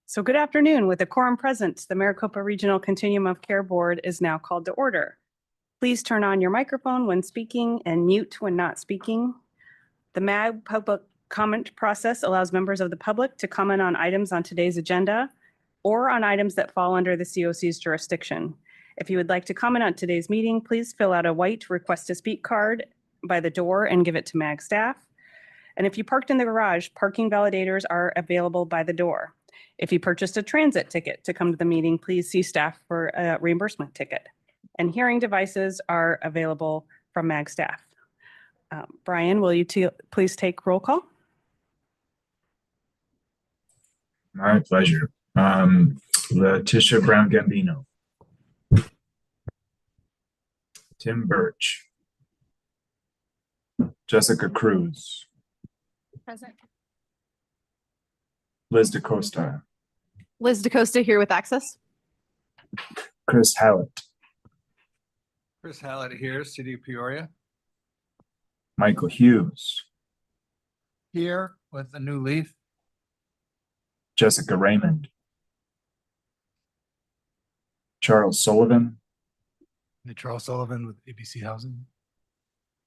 So good afternoon. With a quorum present, the Maricopa Regional Continuum of Care Board is now called to order. Please turn on your microphone when speaking and mute when not speaking. The MAG public comment process allows members of the public to comment on items on today's agenda or on items that fall under the COC's jurisdiction. If you would like to comment on today's meeting, please fill out a white request to speak card by the door and give it to MAG staff. And if you parked in the garage, parking validators are available by the door. If you purchased a transit ticket to come to the meeting, please see staff for a reimbursement ticket. And hearing devices are available from MAG staff. Brian, will you please take roll call? My pleasure. Letitia Brown Gambino. Tim Birch. Jessica Cruz. Present. Liz DaCosta. Liz DaCosta here with Access. Chris Hallett. Chris Hallett here, City of Peoria. Michael Hughes. Here with a new leaf. Jessica Raymond. Charles Sullivan. Charles Sullivan with ABC Housing.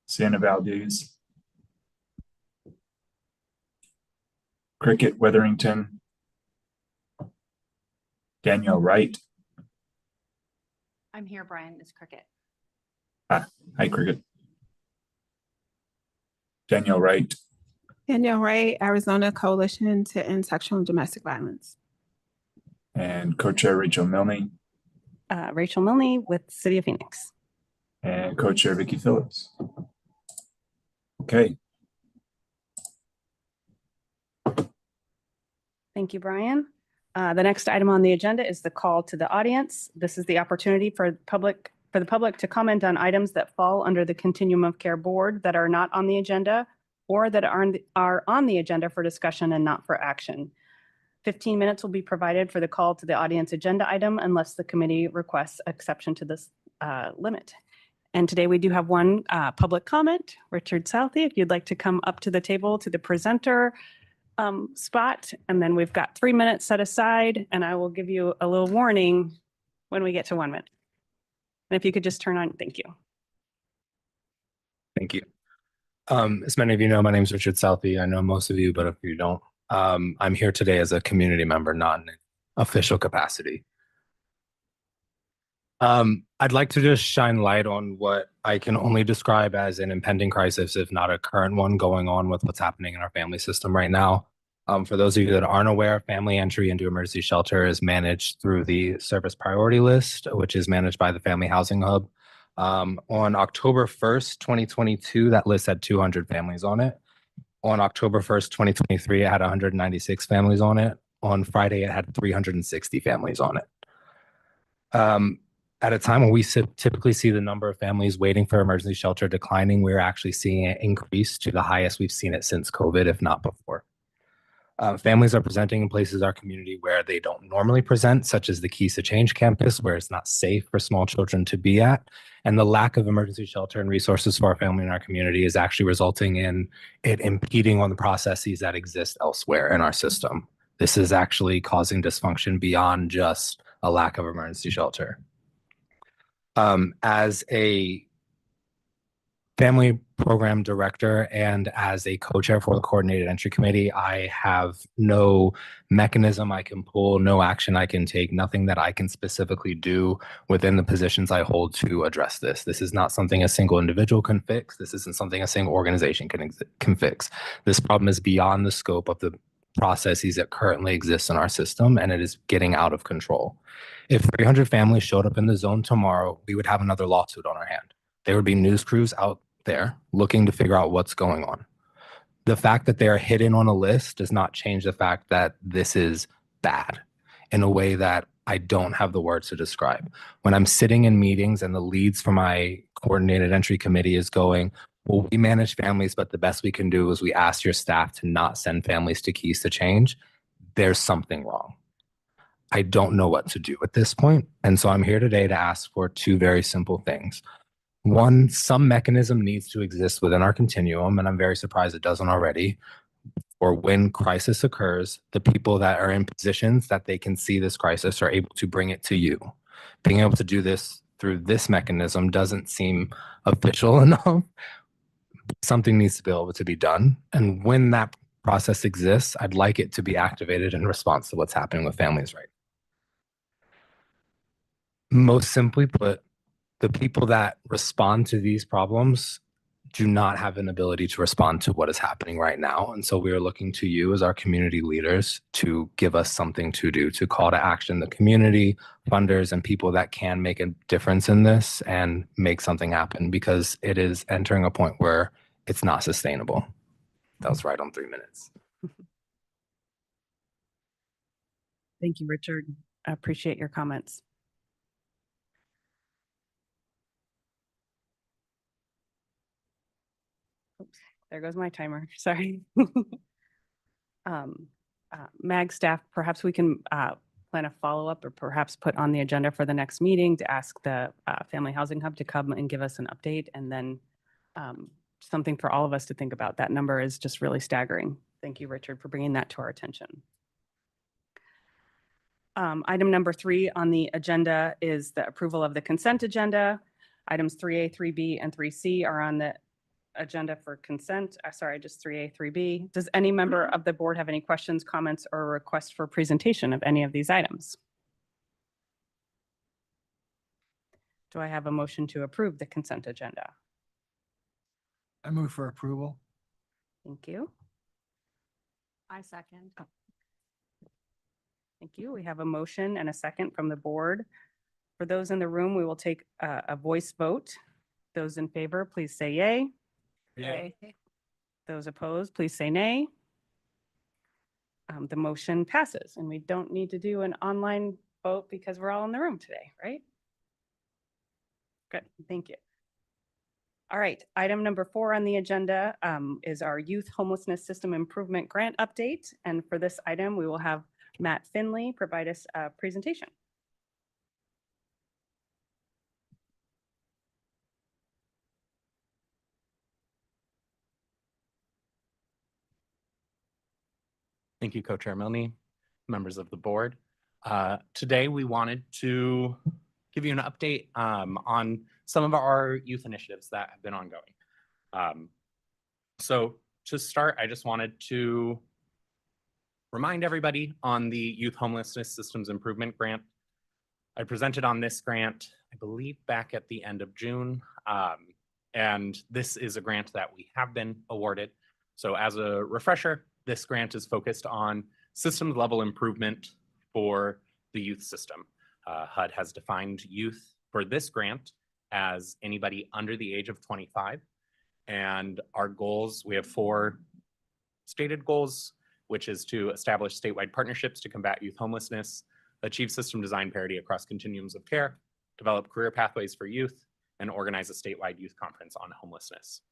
Sienna Valdez. Cricket Witherington. Danielle Wright. I'm here, Brian. It's Cricket. Hi, Cricket. Danielle Wright. Danielle Wright, Arizona Coalition to End Sexual and Domestic Violence. And co-chair Rachel Milne. Rachel Milne with City of Phoenix. And co-chair Vicki Phillips. Okay. Thank you, Brian. The next item on the agenda is the call to the audience. This is the opportunity for the public to comment on items that fall under the Continuum of Care Board that are not on the agenda or that are on the agenda for discussion and not for action. 15 minutes will be provided for the call to the audience agenda item unless the committee requests exception to this limit. And today we do have one public comment. Richard Southey, if you'd like to come up to the table to the presenter spot, and then we've got 3 minutes set aside, and I will give you a little warning when we get to 1 minute. And if you could just turn on, thank you. Thank you. As many of you know, my name is Richard Southey. I know most of you, but if you don't, I'm here today as a community member, not in an official capacity. I'd like to just shine light on what I can only describe as an impending crisis, if not a current one, going on with what's happening in our family system right now. For those of you that aren't aware, family entry into emergency shelter is managed through the service priority list, which is managed by the Family Housing Hub. On October 1st, 2022, that list had 200 families on it. On October 1st, 2023, it had 196 families on it. On Friday, it had 360 families on it. At a time when we typically see the number of families waiting for emergency shelter declining, we're actually seeing it increase to the highest we've seen it since COVID, if not before. Families are presenting in places in our community where they don't normally present, such as the Keys to Change campus, where it's not safe for small children to be at. And the lack of emergency shelter and resources for our family in our community is actually resulting in it impeding on the processes that exist elsewhere in our system. This is actually causing dysfunction beyond just a lack of emergency shelter. As a family program director and as a co-chair for the coordinated entry committee, I have no mechanism I can pull, no action I can take, nothing that I can specifically do within the positions I hold to address this. This is not something a single individual can fix. This isn't something a single organization can fix. This problem is beyond the scope of the processes that currently exist in our system, and it is getting out of control. If 300 families showed up in the zone tomorrow, we would have another lawsuit on our hand. There would be news crews out there looking to figure out what's going on. The fact that they are hidden on a list does not change the fact that this is bad in a way that I don't have the words to describe. When I'm sitting in meetings and the leads for my coordinated entry committee is going, well, we manage families, but the best we can do is we ask your staff to not send families to Keys to Change, there's something wrong. I don't know what to do at this point. And so I'm here today to ask for two very simple things. One, some mechanism needs to exist within our continuum, and I'm very surprised it doesn't already, or when crisis occurs, the people that are in positions that they can see this crisis are able to bring it to you. Being able to do this through this mechanism doesn't seem official enough. Something needs to be able to be done. And when that process exists, I'd like it to be activated in response to what's happening with families right now. Most simply put, the people that respond to these problems do not have an ability to respond to what is happening right now. And so we are looking to you as our community leaders to give us something to do, to call to action the community, funders, and people that can make a difference in this and make something happen, because it is entering a point where it's not sustainable. That was right on 3 minutes. Thank you, Richard. I appreciate your comments. Oops, there goes my timer. Sorry. MAG staff, perhaps we can plan a follow-up or perhaps put on the agenda for the next meeting to ask the Family Housing Hub to come and give us an update, and then something for all of us to think about. That number is just really staggering. Thank you, Richard, for bringing that to our attention. Item number 3 on the agenda is the approval of the consent agenda. Items 3A, 3B, and 3C are on the agenda for consent. Sorry, just 3A, 3B. Does any member of the board have any questions, comments, or requests for presentation of any of these items? Do I have a motion to approve the consent agenda? I move for approval. Thank you. I second. Thank you. We have a motion and a second from the board. For those in the room, we will take a voice vote. Those in favor, please say yay. Yay. Those opposed, please say nay. The motion passes, and we don't need to do an online vote because we're all in the room today, right? Good, thank you. All right, item number 4 on the agenda is our Youth Homelessness System Improvement Grant update. And for this item, we will have Matt Finley provide us a presentation. Thank you, Co-Chair Milne, members of the board. Today, we wanted to give you an update on some of our youth initiatives that have been ongoing. So to start, I just wanted to remind everybody on the Youth Homelessness Systems Improvement Grant. I presented on this grant, I believe, back at the end of June. And this is a grant that we have been awarded. So as a refresher, this grant is focused on systems level improvement for the youth system. HUD has defined youth for this grant as anybody under the age of 25. And our goals, we have 4 stated goals, which is to establish statewide partnerships to combat youth homelessness, achieve system design parity across continuums of care, develop career pathways for youth, and organize a statewide youth conference on homelessness.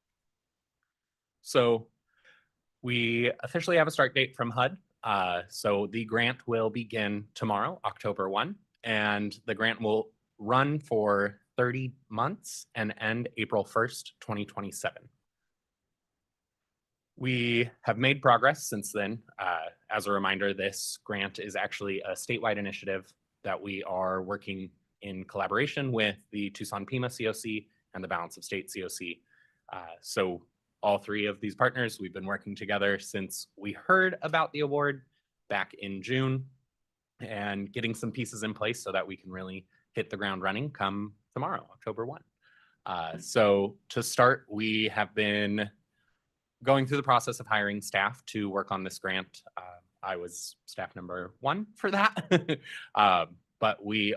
So we officially have a start date from HUD. So the grant will begin tomorrow, October 1, and the grant will run for 30 months and end April 1st, 2027. We have made progress since then. As a reminder, this grant is actually a statewide initiative that we are working in collaboration with the Tucson Pima COC and the Balance of State COC. So all 3 of these partners, we've been working together since we heard about the award back in June, and getting some pieces in place so that we can really hit the ground running come tomorrow, October 1. So to start, we have been going through the process of hiring staff to work on this grant. I was staff number 1 for that. But we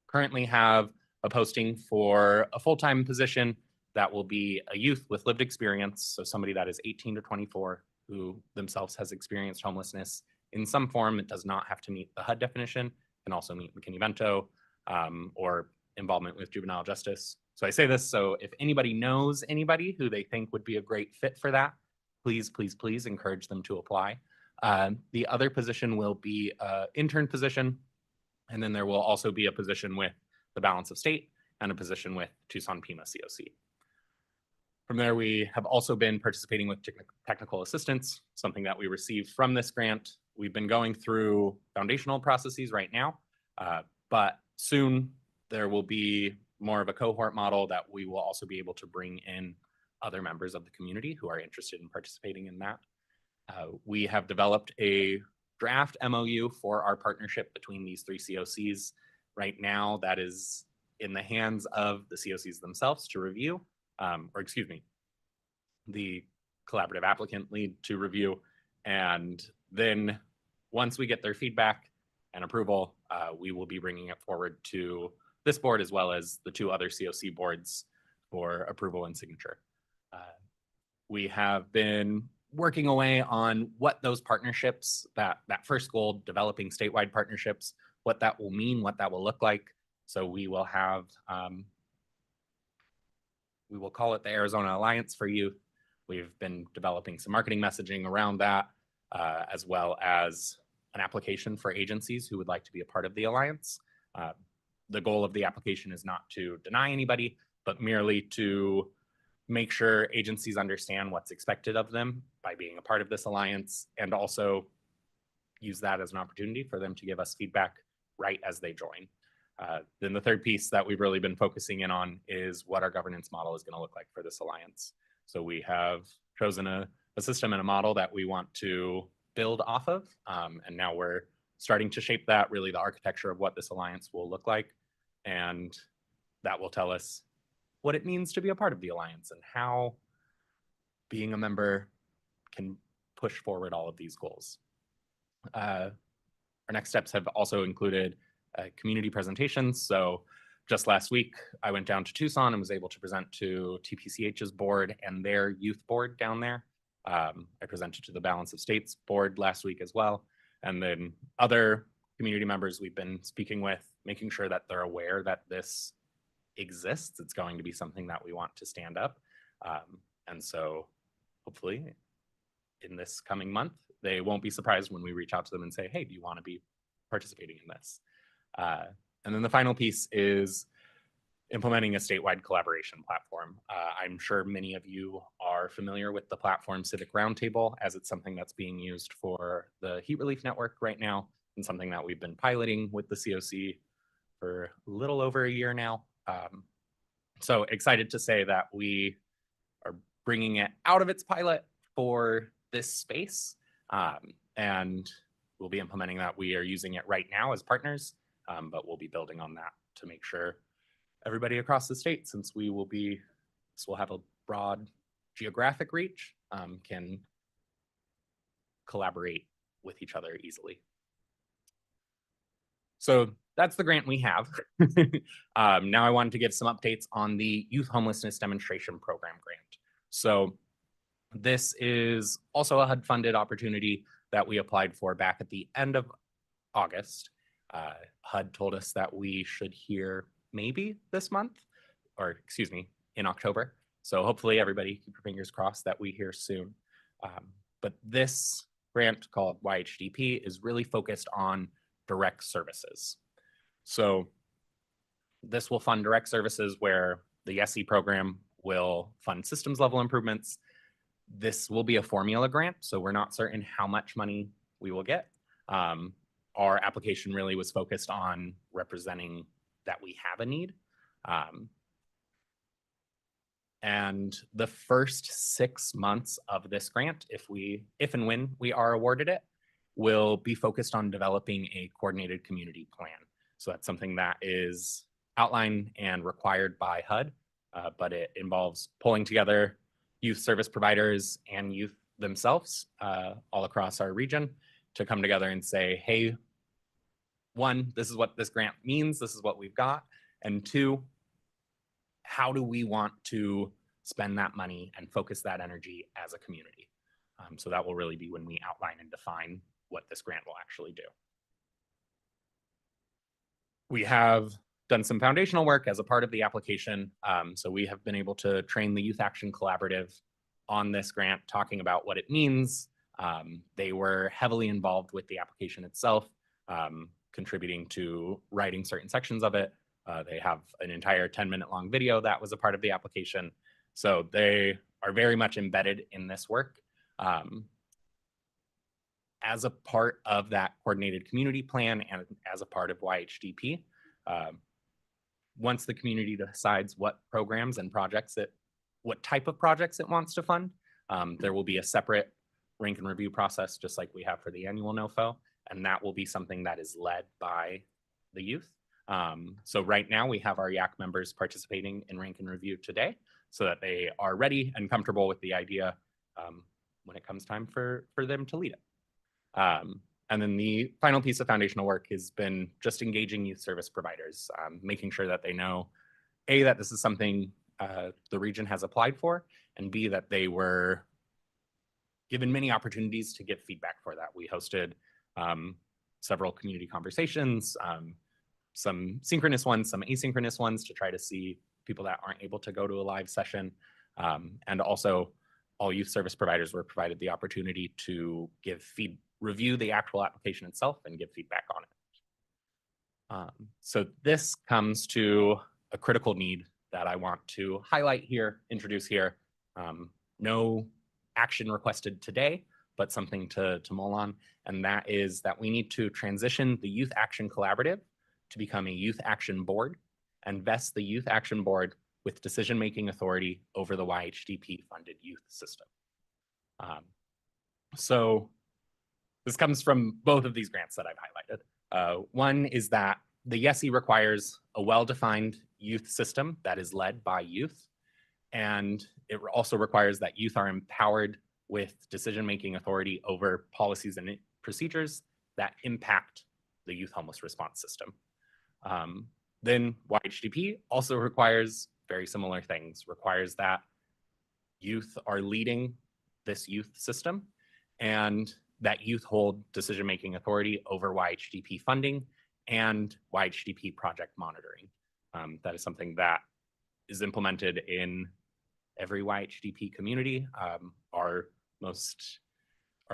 currently have a posting for a full-time position that will be a youth with lived experience. So somebody that is 18 to 24 who themselves has experienced homelessness in some form. It does not have to meet the HUD definition, can also meet McKinney-Vento or involvement with juvenile justice. So I say this, so if anybody knows anybody who they think would be a great fit for that, please, please, please encourage them to apply. The other position will be an intern position, and then there will also be a position with the Balance of State and a position with Tucson Pima COC. From there, we have also been participating with technical assistance, something that we received from this grant. We've been going through foundational processes right now, but soon there will be more of a cohort model that we will also be able to bring in other members of the community who are interested in participating in that. We have developed a draft MOU for our partnership between these 3 COCs. Right now, that is in the hands of the COCs themselves to review, or excuse me, the collaborative applicant lead to review. And then once we get their feedback and approval, we will be bringing it forward to this board as well as the 2 other COC boards for approval and signature. We have been working away on what those partnerships, that first goal, developing statewide partnerships, what that will mean, what that will look like. So we will have, we will call it the Arizona Alliance for Youth. We've been developing some marketing messaging around that, as well as an application for agencies who would like to be a part of the Alliance. The goal of the application is not to deny anybody, but merely to make sure agencies understand what's expected of them by being a part of this alliance, and also use that as an opportunity for them to give us feedback right as they join. Then the third piece that we've really been focusing in on is what our governance model is going to look like for this alliance. So we have chosen a system and a model that we want to build off of, and now we're starting to shape that, really the architecture of what this alliance will look like, and that will tell us what it means to be a part of the alliance and how being a member can push forward all of these goals. Our next steps have also included community presentations. So just last week, I went down to Tucson and was able to present to TPCH's board and their youth board down there. I presented to the Balance of States board last week as well. And then other community members we've been speaking with, making sure that they're aware that this exists. It's going to be something that we want to stand up. And so hopefully in this coming month, they won't be surprised when we reach out to them and say, hey, do you want to be participating in this? And then the final piece is implementing a statewide collaboration platform. I'm sure many of you are familiar with the platform Civic Roundtable, as it's something that's being used for the Heat Relief Network right now, and something that we've been piloting with the COC for a little over a year now. So excited to say that we are bringing it out of its pilot for this space, and we'll be implementing that. We are using it right now as partners, but we'll be building on that to make sure everybody across the state, since we will be, this will have a broad geographic reach, can collaborate with each other easily. So that's the grant we have. Now I wanted to give some updates on the Youth Homelessness Demonstration Program grant. So this is also a HUD-funded opportunity that we applied for back at the end of August. HUD told us that we should hear maybe this month, or excuse me, in October. So hopefully everybody keep your fingers crossed that we hear soon. But this grant called YHDP is really focused on direct services. So this will fund direct services where the SE program will fund systems level improvements. This will be a formula grant, so we're not certain how much money we will get. Our application really was focused on representing that we have a need. And the first 6 months of this grant, if and when we are awarded it, will be focused on developing a coordinated community plan. So that's something that is outlined and required by HUD, but it involves pulling together youth service providers and youth themselves all across our region to come together and say, hey, one, this is what this grant means, this is what we've got, and two, how do we want to spend that money and focus that energy as a community? So that will really be when we outline and define what this grant will actually do. We have done some foundational work as a part of the application. So we have been able to train the Youth Action Collaborative on this grant, talking about what it means. They were heavily involved with the application itself, contributing to writing certain sections of it. They have an entire 10-minute long video that was a part of the application. So they are very much embedded in this work. As a part of that coordinated community plan and as a part of YHDP, once the community decides what programs and projects what type of projects it wants to fund, there will be a separate rank and review process, just like we have for the annual NOFO, and that will be something that is led by the youth. So right now we have our YAC members participating in rank and review today so that they are ready and comfortable with the idea when it comes time for them to lead it. And then the final piece of foundational work has been just engaging youth service providers, making sure that they know, A, that this is something the region has applied for, and B, that they were given many opportunities to give feedback for that. We hosted several community conversations, some synchronous ones, some asynchronous ones to try to see people that aren't able to go to a live session. And also all youth service providers were provided the opportunity to review the actual application itself and give feedback on it. So this comes to a critical need that I want to highlight here, introduce here. No action requested today, but something to mull on. And that is that we need to transition the Youth Action Collaborative to become a Youth Action Board and vest the Youth Action Board with decision-making authority over the YHDP funded youth system. So this comes from both of these grants that I've highlighted. One is that the YESI requires a well-defined youth system that is led by youth. And it also requires that youth are empowered with decision-making authority over policies and procedures that impact the youth homeless response system. Then YHDP also requires very similar things, requires that youth are leading this youth system and that youth hold decision-making authority over YHDP funding and YHDP project monitoring. That is something that is implemented in every YHDP community. Our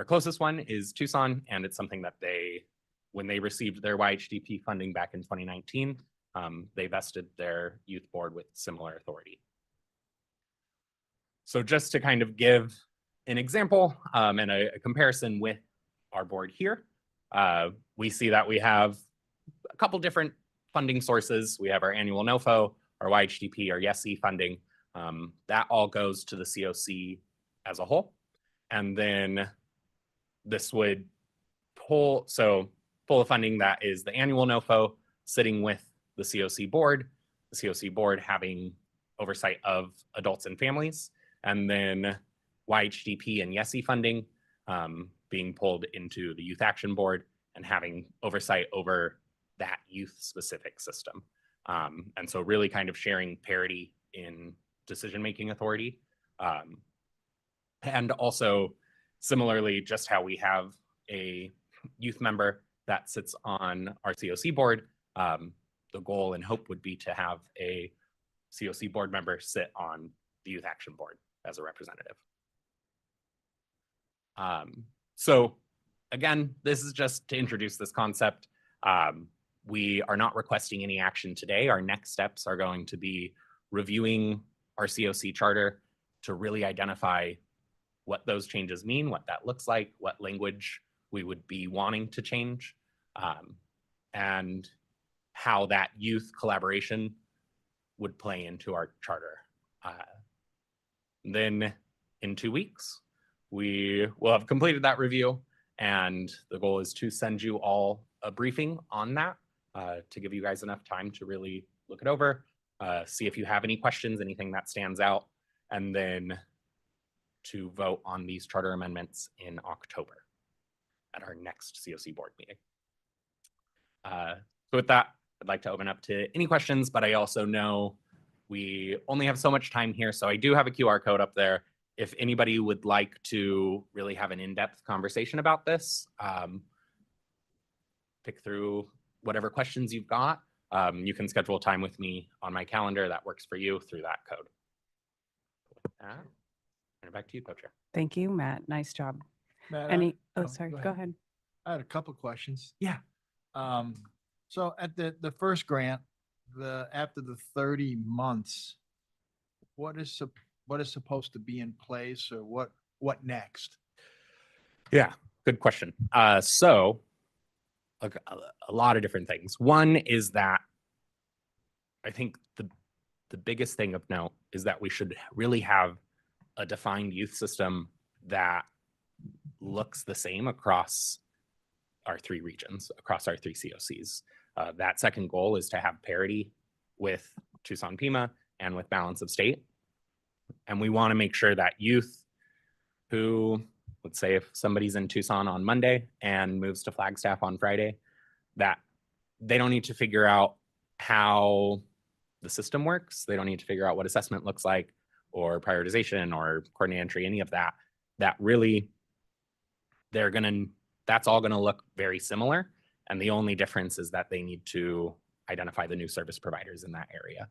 closest one is Tucson, and it's something that when they received their YHDP funding back in 2019, they vested their youth board with similar authority. So just to kind of give an example and a comparison with our board here, we see that we have a couple different funding sources. We have our annual NOFO, our YHDP, our YESI funding. That all goes to the COC as a whole. And then this would pull the funding that is the annual NOFO sitting with the COC board having oversight of adults and families, and then YHDP and YESI funding being pulled into the Youth Action Board and having oversight over that youth-specific system. And so really kind of sharing parity in decision-making authority. And also similarly, just how we have a youth member that sits on our COC board, the goal and hope would be to have a COC board member sit on the Youth Action Board as a representative. So again, this is just to introduce this concept. We are not requesting any action today. Our next steps are going to be reviewing our COC charter to really identify what those changes mean, what that looks like, what language we would be wanting to change, and how that youth collaboration would play into our charter. Then in 2 weeks, we will have completed that review, and the goal is to send you all a briefing on that to give you guys enough time to really look it over, see if you have any questions, anything that stands out, and then to vote on these charter amendments in October at our next COC board meeting. So with that, I'd like to open up to any questions, but I also know we only have so much time here, so I do have a QR code up there. If anybody would like to really have an in-depth conversation about this, pick through whatever questions you've got. You can schedule time with me on my calendar that works for you through that code. With that, turn it back to you, Co-Chair. Thank you, Matt. Nice job. Matt, Sorry, go go ahead. I had a couple questions. Yeah. So at the first grant, after the 30 months, what is what is supposed to be in place or what next? Yeah, good question. So a lot of different things. One is that I think the biggest thing of note is that we should really have a defined youth system that looks the same across our three regions, across our three COCs. That second goal is to have parity with Tucson Pima and with balance of state. And we want to make sure that youth who, let's say if somebody's in Tucson on Monday and moves to Flagstaff on Friday, that they don't need to figure out how the system works. They don't need to figure out what assessment looks like or prioritization or coordinate entry, any of that. That really, that's all gonna look very similar. And the only difference is that they need to identify the new service providers in that area.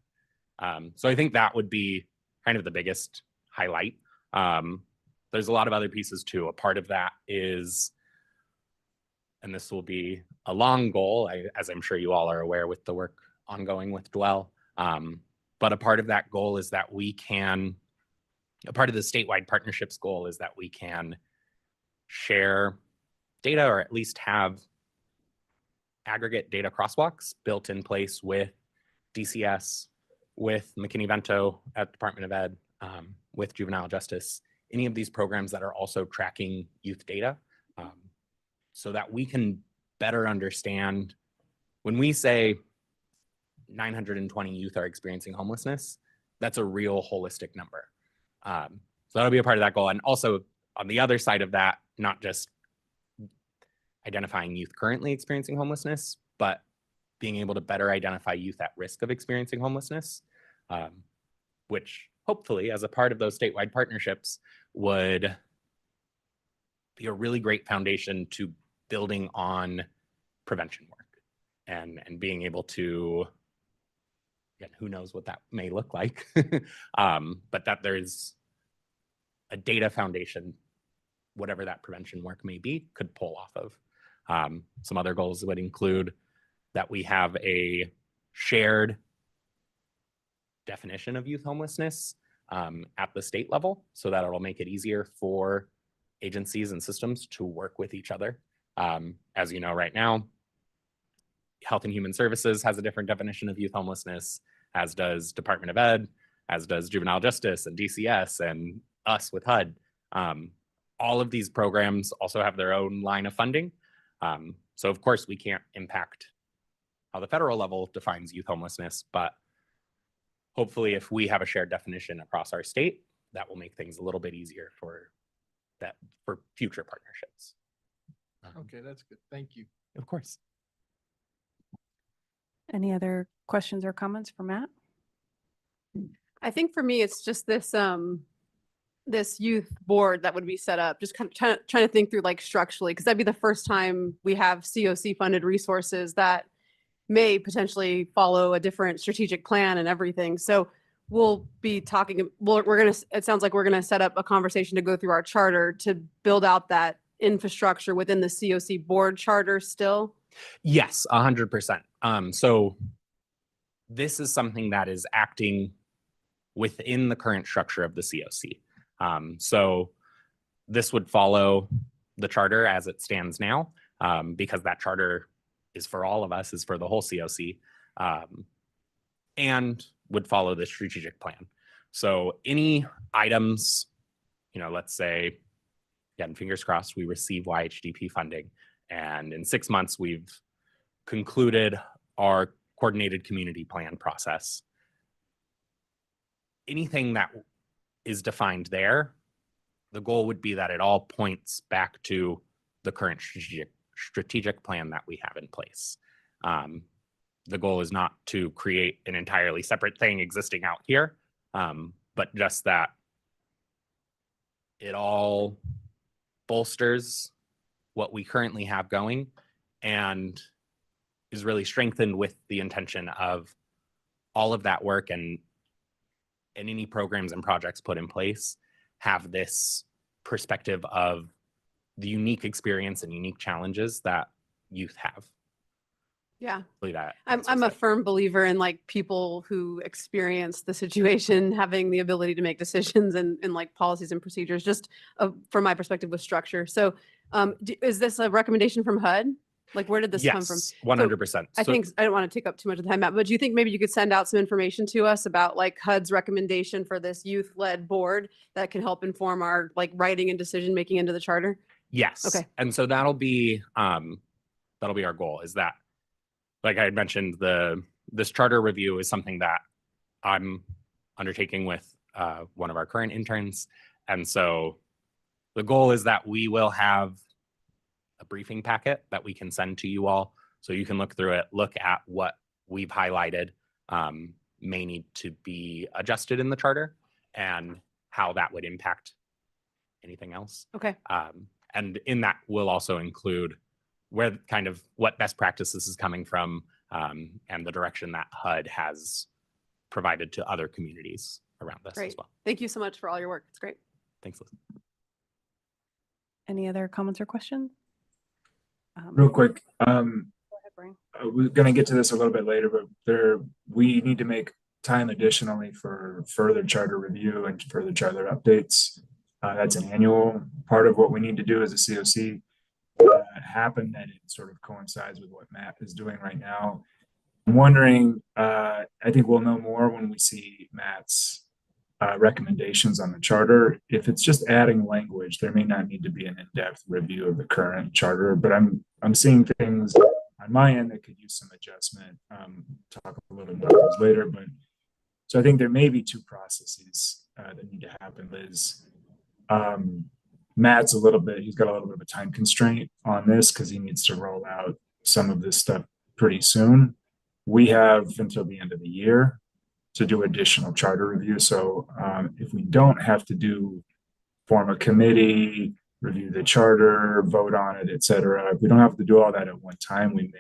So I think that would be kind of the biggest highlight. There's a lot of other pieces too. A part of that is, and this will be a long goal, as I'm sure you all are aware with the work ongoing with Dwell. But a part of that goal is that a part of the statewide partnerships goal is that we can share data or at least have aggregate data crosswalks built in place with DCS, with McKinney-Vento at Department of Ed, with juvenile justice, any of these programs that are also tracking youth data, so that we can better understand when we say 920 youth are experiencing homelessness, that's a real holistic number. So that'll be a part of that goal. And also on the other side of that, not just identifying youth currently experiencing homelessness, but being able to better identify youth at risk of experiencing homelessness, which hopefully as a part of those statewide partnerships would be a really great foundation to building on prevention work and being able to, again, who knows what that may look like, but that there's a data foundation, whatever that prevention work may be, could pull off of. Some other goals would include that we have a shared definition of youth homelessness at the state level, so that it'll make it easier for agencies and systems to work with each other. As you know, right now, Health and Human Services has a different definition of youth homelessness, as does Department of Ed, as does Juvenile Justice and DCS and us with HUD. All of these programs also have their own line of funding. So of course we can't impact how the federal level defines youth homelessness, but hopefully if we have a shared definition across our state, that will make things a little bit easier for future partnerships. Okay, that's good. Thank you. Of course. Any other questions or comments for Matt? I think for me, it's just this, this youth board that would be set up, just kind of trying to think through like structurally, because that'd be the first time we have COC funded resources that may potentially follow a different strategic plan and everything. So we'll be talking, it sounds like we're going to set up a conversation to go through our charter to build out that infrastructure within the COC board charter still. Yes, 100%. So this is something that is acting within the current structure of the COC. So this would follow the charter as it stands now, because that charter is for all of us, is for the whole COC, and would follow the strategic plan. So any items, let's say, again, fingers crossed, we receive YHDP funding, and in 6 months, we've concluded our coordinated community plan process. Anything that is defined there, the goal would be that it all points back to the current strategic plan that we have in place. The goal is not to create an entirely separate thing existing out here, but just that it all bolsters what we currently have going and is really strengthened with the intention of all of that work and any programs and projects put in place have this perspective of the unique experience and unique challenges that youth have. Yeah. Hopefully that I'm answers a it. firm believer in like people who experience the situation having the ability to make decisions and like policies and procedures, just from my perspective with structure. So is this a recommendation from HUD? Like, where did this come from? Yes, 100%. I So- think I don't want to take up too much of the time, Matt, but do you think maybe you could send out some information to us about like HUD's recommendation for this youth-led board that can help inform our like writing and decision making into the charter? Yes. Okay. And so that'll be our goal, is that, like I had mentioned, this charter review is something that I'm undertaking with one of our current interns. And so the goal is that we will have a briefing packet that we can send to you all, so you can look through it, look at what we've highlighted may need to be adjusted in the charter and how that would impact anything else. Okay. And in that will also include where kind of what best practices is coming from, and the direction that HUD has provided to other communities around this as Great. well. Thank you so much for all your work. It's great. Thanks, Liz. Any other comments or questions? Real quick, Go ahead, Brian. we're gonna get to this a little bit later, but we need to make time additionally for further charter review and further charter updates. That's an annual part of what we need to do as a COC. Happen that it sort of coincides with what Matt is doing right now. I'm wondering, I think we'll know more when we see Matt's recommendations on the charter. If it's just adding language, there may not need to be an in-depth review of the current charter, but I'm seeing things on my end that could use some adjustment. Talk a little bit about those later, but so I think there may be two processes that need to happen, Liz. Matt's he's got a little bit of a time constraint on this because he needs to roll out some of this stuff pretty soon. We have until the end of the year to do additional charter review. So if we don't have to form a committee, review the charter, vote on it, et cetera, if we don't have to do all that at one time, we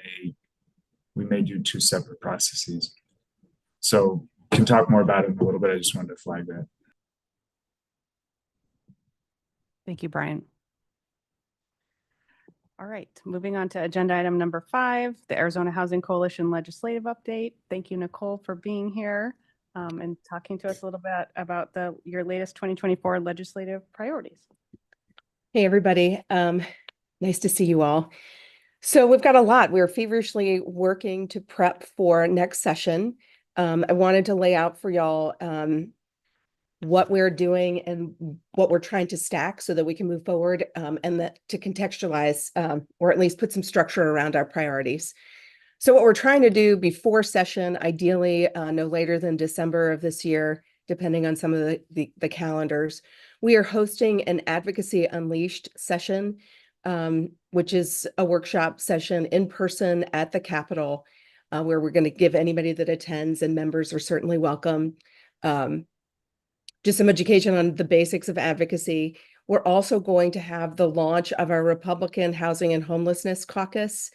may do two separate processes. So can talk more about it in a little bit. I just wanted to flag that. Thank you, Brian. All right, moving on to agenda item number 5, the Arizona Housing Coalition legislative update. Thank you, Nicole, for being here and talking to us a little bit about your latest 2024 legislative priorities. Hey, everybody. Nice to see you all. So we've got a lot. We're feverishly working to prep for next session. I wanted to lay out for y'all what we're doing and what we're trying to stack so that we can move forward, and that to contextualize or at least put some structure around our priorities. So what we're trying to do before session, ideally no later than December of this year, depending on some of the calendars, we are hosting an Advocacy Unleashed session, which is a workshop session in person at the Capitol, where we're going to give anybody that attends, and members are certainly welcome, just some education on the basics of advocacy. We're also going to have the launch of our Republican Housing and Homelessness Caucus.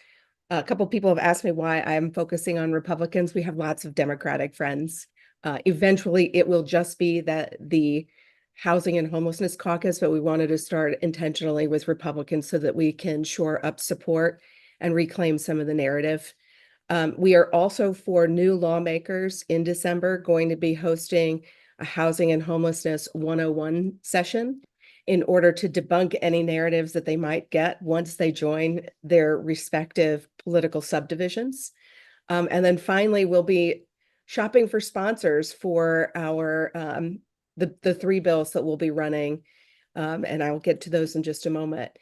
A couple of people have asked me why I'm focusing on Republicans. We have lots of Democratic friends. Eventually, it will just be the Housing and Homelessness Caucus, but we wanted to start intentionally with Republicans so that we can shore up support and reclaim some of the narrative. We are also, for new lawmakers in December, going to be hosting a Housing and Homelessness 101 session in order to debunk any narratives that they might get once they join their respective political subdivisions. And then finally, we'll be shopping for sponsors for our the 3 bills that we'll be running, and I will get to those in just a moment.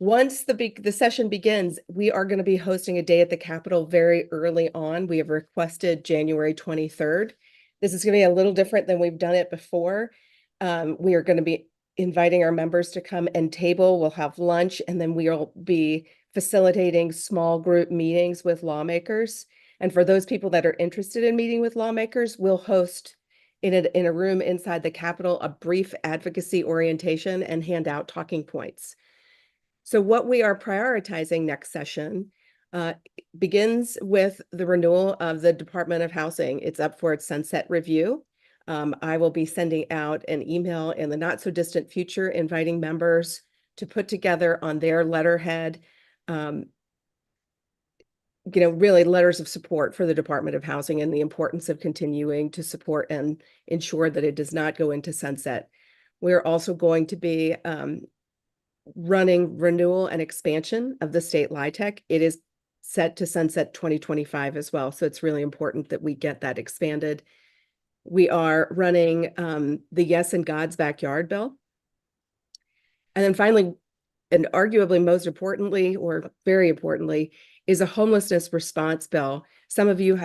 Once the session begins, we are going to be hosting a day at the Capitol very early on. We have requested January 23rd. This is going to be a little different than we've done it before. We are going to be inviting our members to come and table. We'll have lunch, and then we'll be facilitating small group meetings with lawmakers. And for those people that are interested in meeting with lawmakers, we'll host in a room inside the Capitol a brief advocacy orientation and hand out talking points. So what we are prioritizing next session begins with the renewal of the Department of Housing. It's up for its sunset review. I will be sending out an email in the not so distant future inviting members to put together on their letterhead really letters of support for the Department of Housing and the importance of continuing to support and ensure that it does not go into sunset. We're also going to be running renewal and expansion of the state LIHTC. It is set to sunset 2025 as well. So it's really important that we get that expanded. We are running the Yes in God's Backyard bill. And then finally, and arguably most importantly, or very importantly, is a homelessness response bill. Some of you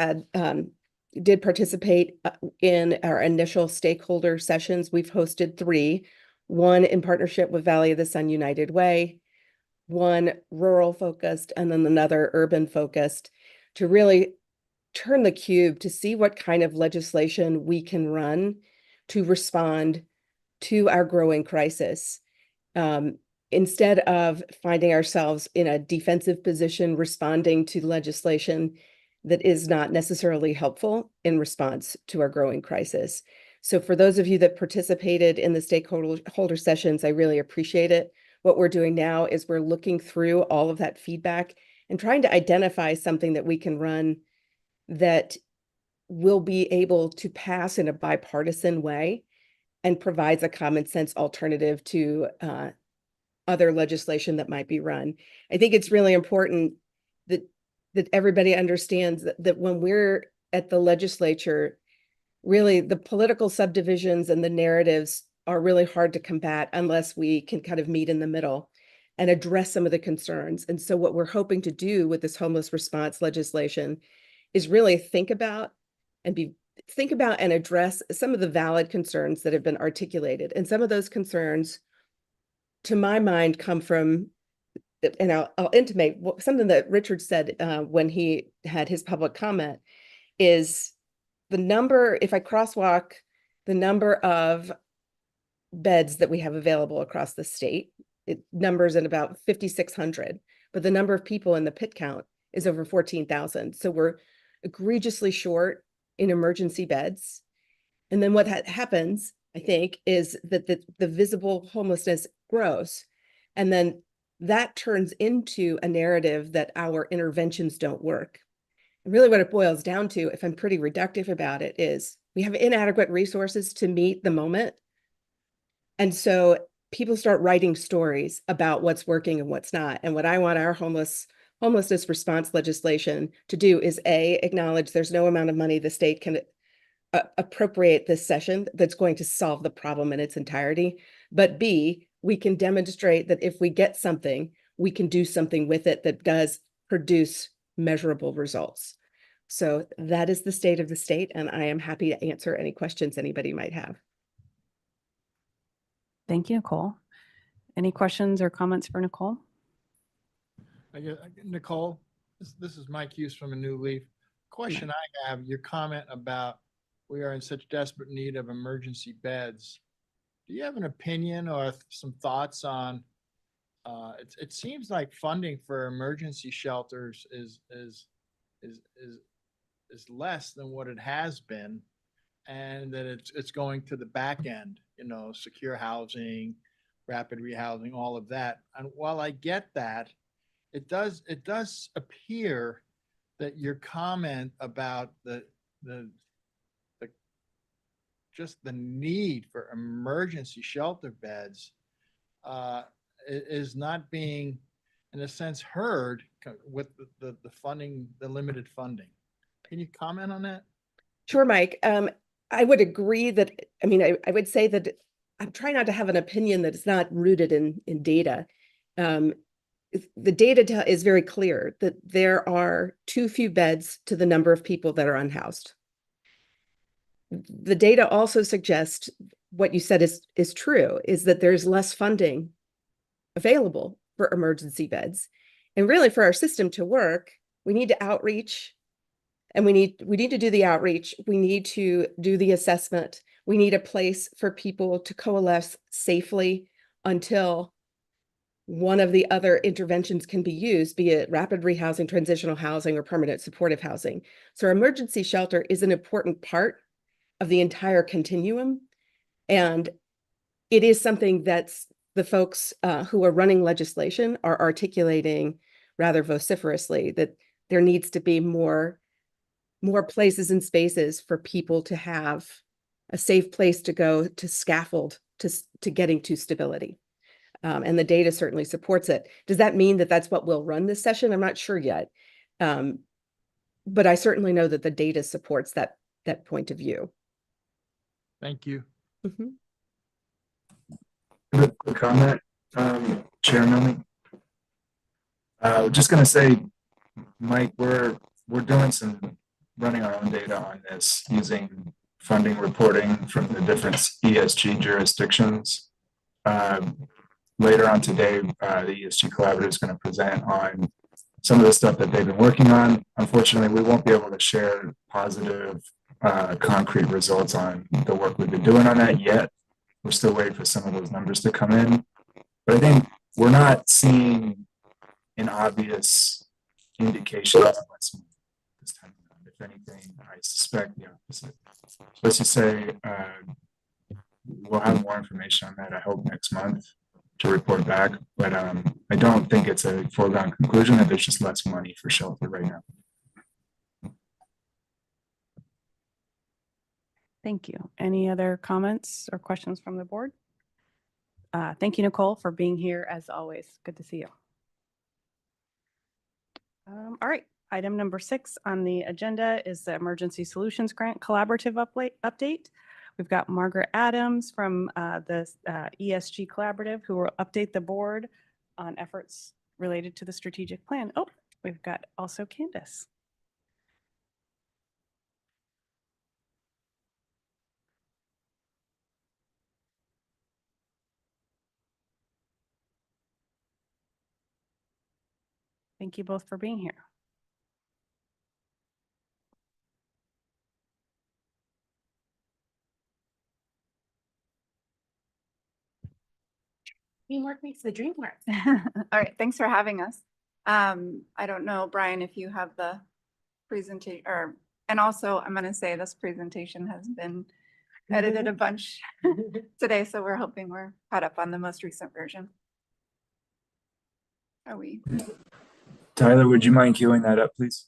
did participate in our initial stakeholder sessions. We've hosted 3, one in partnership with Valley of the Sun United Way, one rural focused, and then another urban focused, to really turn the cube to see what kind of legislation we can run to respond to our growing crisis. Instead of finding ourselves in a defensive position responding to legislation that is not necessarily helpful in response to our growing crisis. So for those of you that participated in the stakeholder sessions, I really appreciate it. What we're doing now is we're looking through all of that feedback and trying to identify something that we can run that will be able to pass in a bipartisan way and provides a common sense alternative to other legislation that might be run. I think it's really important that everybody understands that when we're at the legislature, really the political subdivisions and the narratives are really hard to combat unless we can kind of meet in the middle and address some of the concerns. And so what we're hoping to do with this homeless response legislation is really think about and address some of the valid concerns that have been articulated. And some of those concerns, to my mind, come from, and I'll intimate something that Richard said when he had his public comment, is the number, if I crosswalk the number of beds that we have available across the state, it numbers at about 5,600, but the number of people in the pit count is over 14,000. So we're egregiously short in emergency beds. And then what happens, I think, is that the visible homelessness grows. And then that turns into a narrative that our interventions don't work. And really what it boils down to, if I'm pretty reductive about it, is we have inadequate resources to meet the moment. And so people start writing stories about what's working and what's not. And what I want our homelessness response legislation to do is acknowledge there's no amount of money the state can appropriate this session that's going to solve the problem in its entirety. But B, we can demonstrate that if we get something, we can do something with it that does produce measurable results. So that is the state of the state, and I am happy to answer any questions anybody might have. Thank you, Nicole. Any questions or comments for Nicole? Nicole, this is Mike Hughes from A New Leaf. Question I have, your comment about we are in such desperate need of emergency beds. Do you have an opinion or some thoughts on, it seems like funding for emergency shelters is less than what it has been, and that it's going to the back end, secure housing, rapid rehousing, all of that. And while I get that, it does appear that your comment about just the need for emergency shelter beds is not being, in a sense, heard with the funding, the limited funding. Can you comment on that? Sure, Mike. I would agree that, I would say that I'm trying not to have an opinion that is not rooted in data. The data is very clear that there are too few beds to the number of people that are unhoused. The data also suggests what you said is true, is that there's less funding available for emergency beds. And really, for our system to work, we need to outreach, and we need to do the outreach. We need to do the assessment. We need a place for people to coalesce safely until one of the other interventions can be used, be it rapid rehousing, transitional housing, or permanent supportive housing. So our emergency shelter is an important part of the entire continuum. And it is something that's the folks who are running legislation are articulating rather vociferously, that there needs to be more places and spaces for people to have a safe place to go to scaffold to getting to stability. And the data certainly supports it. Does that mean that that's what will run this session? I'm not sure yet. But I certainly know that the data supports that point of view. Thank you. Mhm. Quick comment, Chair Milne. Just gonna say, Mike, we're running our own data on this using funding reporting from the different ESG jurisdictions. Later on today, the ESG Collaborative is going to present on some of the stuff that they've been working on. Unfortunately, we won't be able to share positive, concrete results on the work we've been doing on that yet. We're still waiting for some of those numbers to come in. But I think we're not seeing an obvious indication of what's this time around. If anything, I suspect the opposite. Let's just say we'll have more information on that, I hope, next month to report back. But I don't think it's a foregone conclusion that there's just less money for shelter right now. Thank you. Any other comments or questions from the board? Thank you, Nicole, for being here as always. Good to see you. All right, item number 6 on the agenda is the Emergency Solutions Grant Collaborative update. We've got Margaret Adams from the ESG Collaborative who will update the board on efforts related to the strategic plan. Oh, we've got also Candace. Thank you both for being here. Teamwork makes the dream work. All right, thanks for having us. I don't know, Brian, if you have the presentation and also I'm going to say this presentation has been edited a bunch today, so we're hoping we're caught up on the most recent version. Are we? Tyler, would you mind queuing that up, please?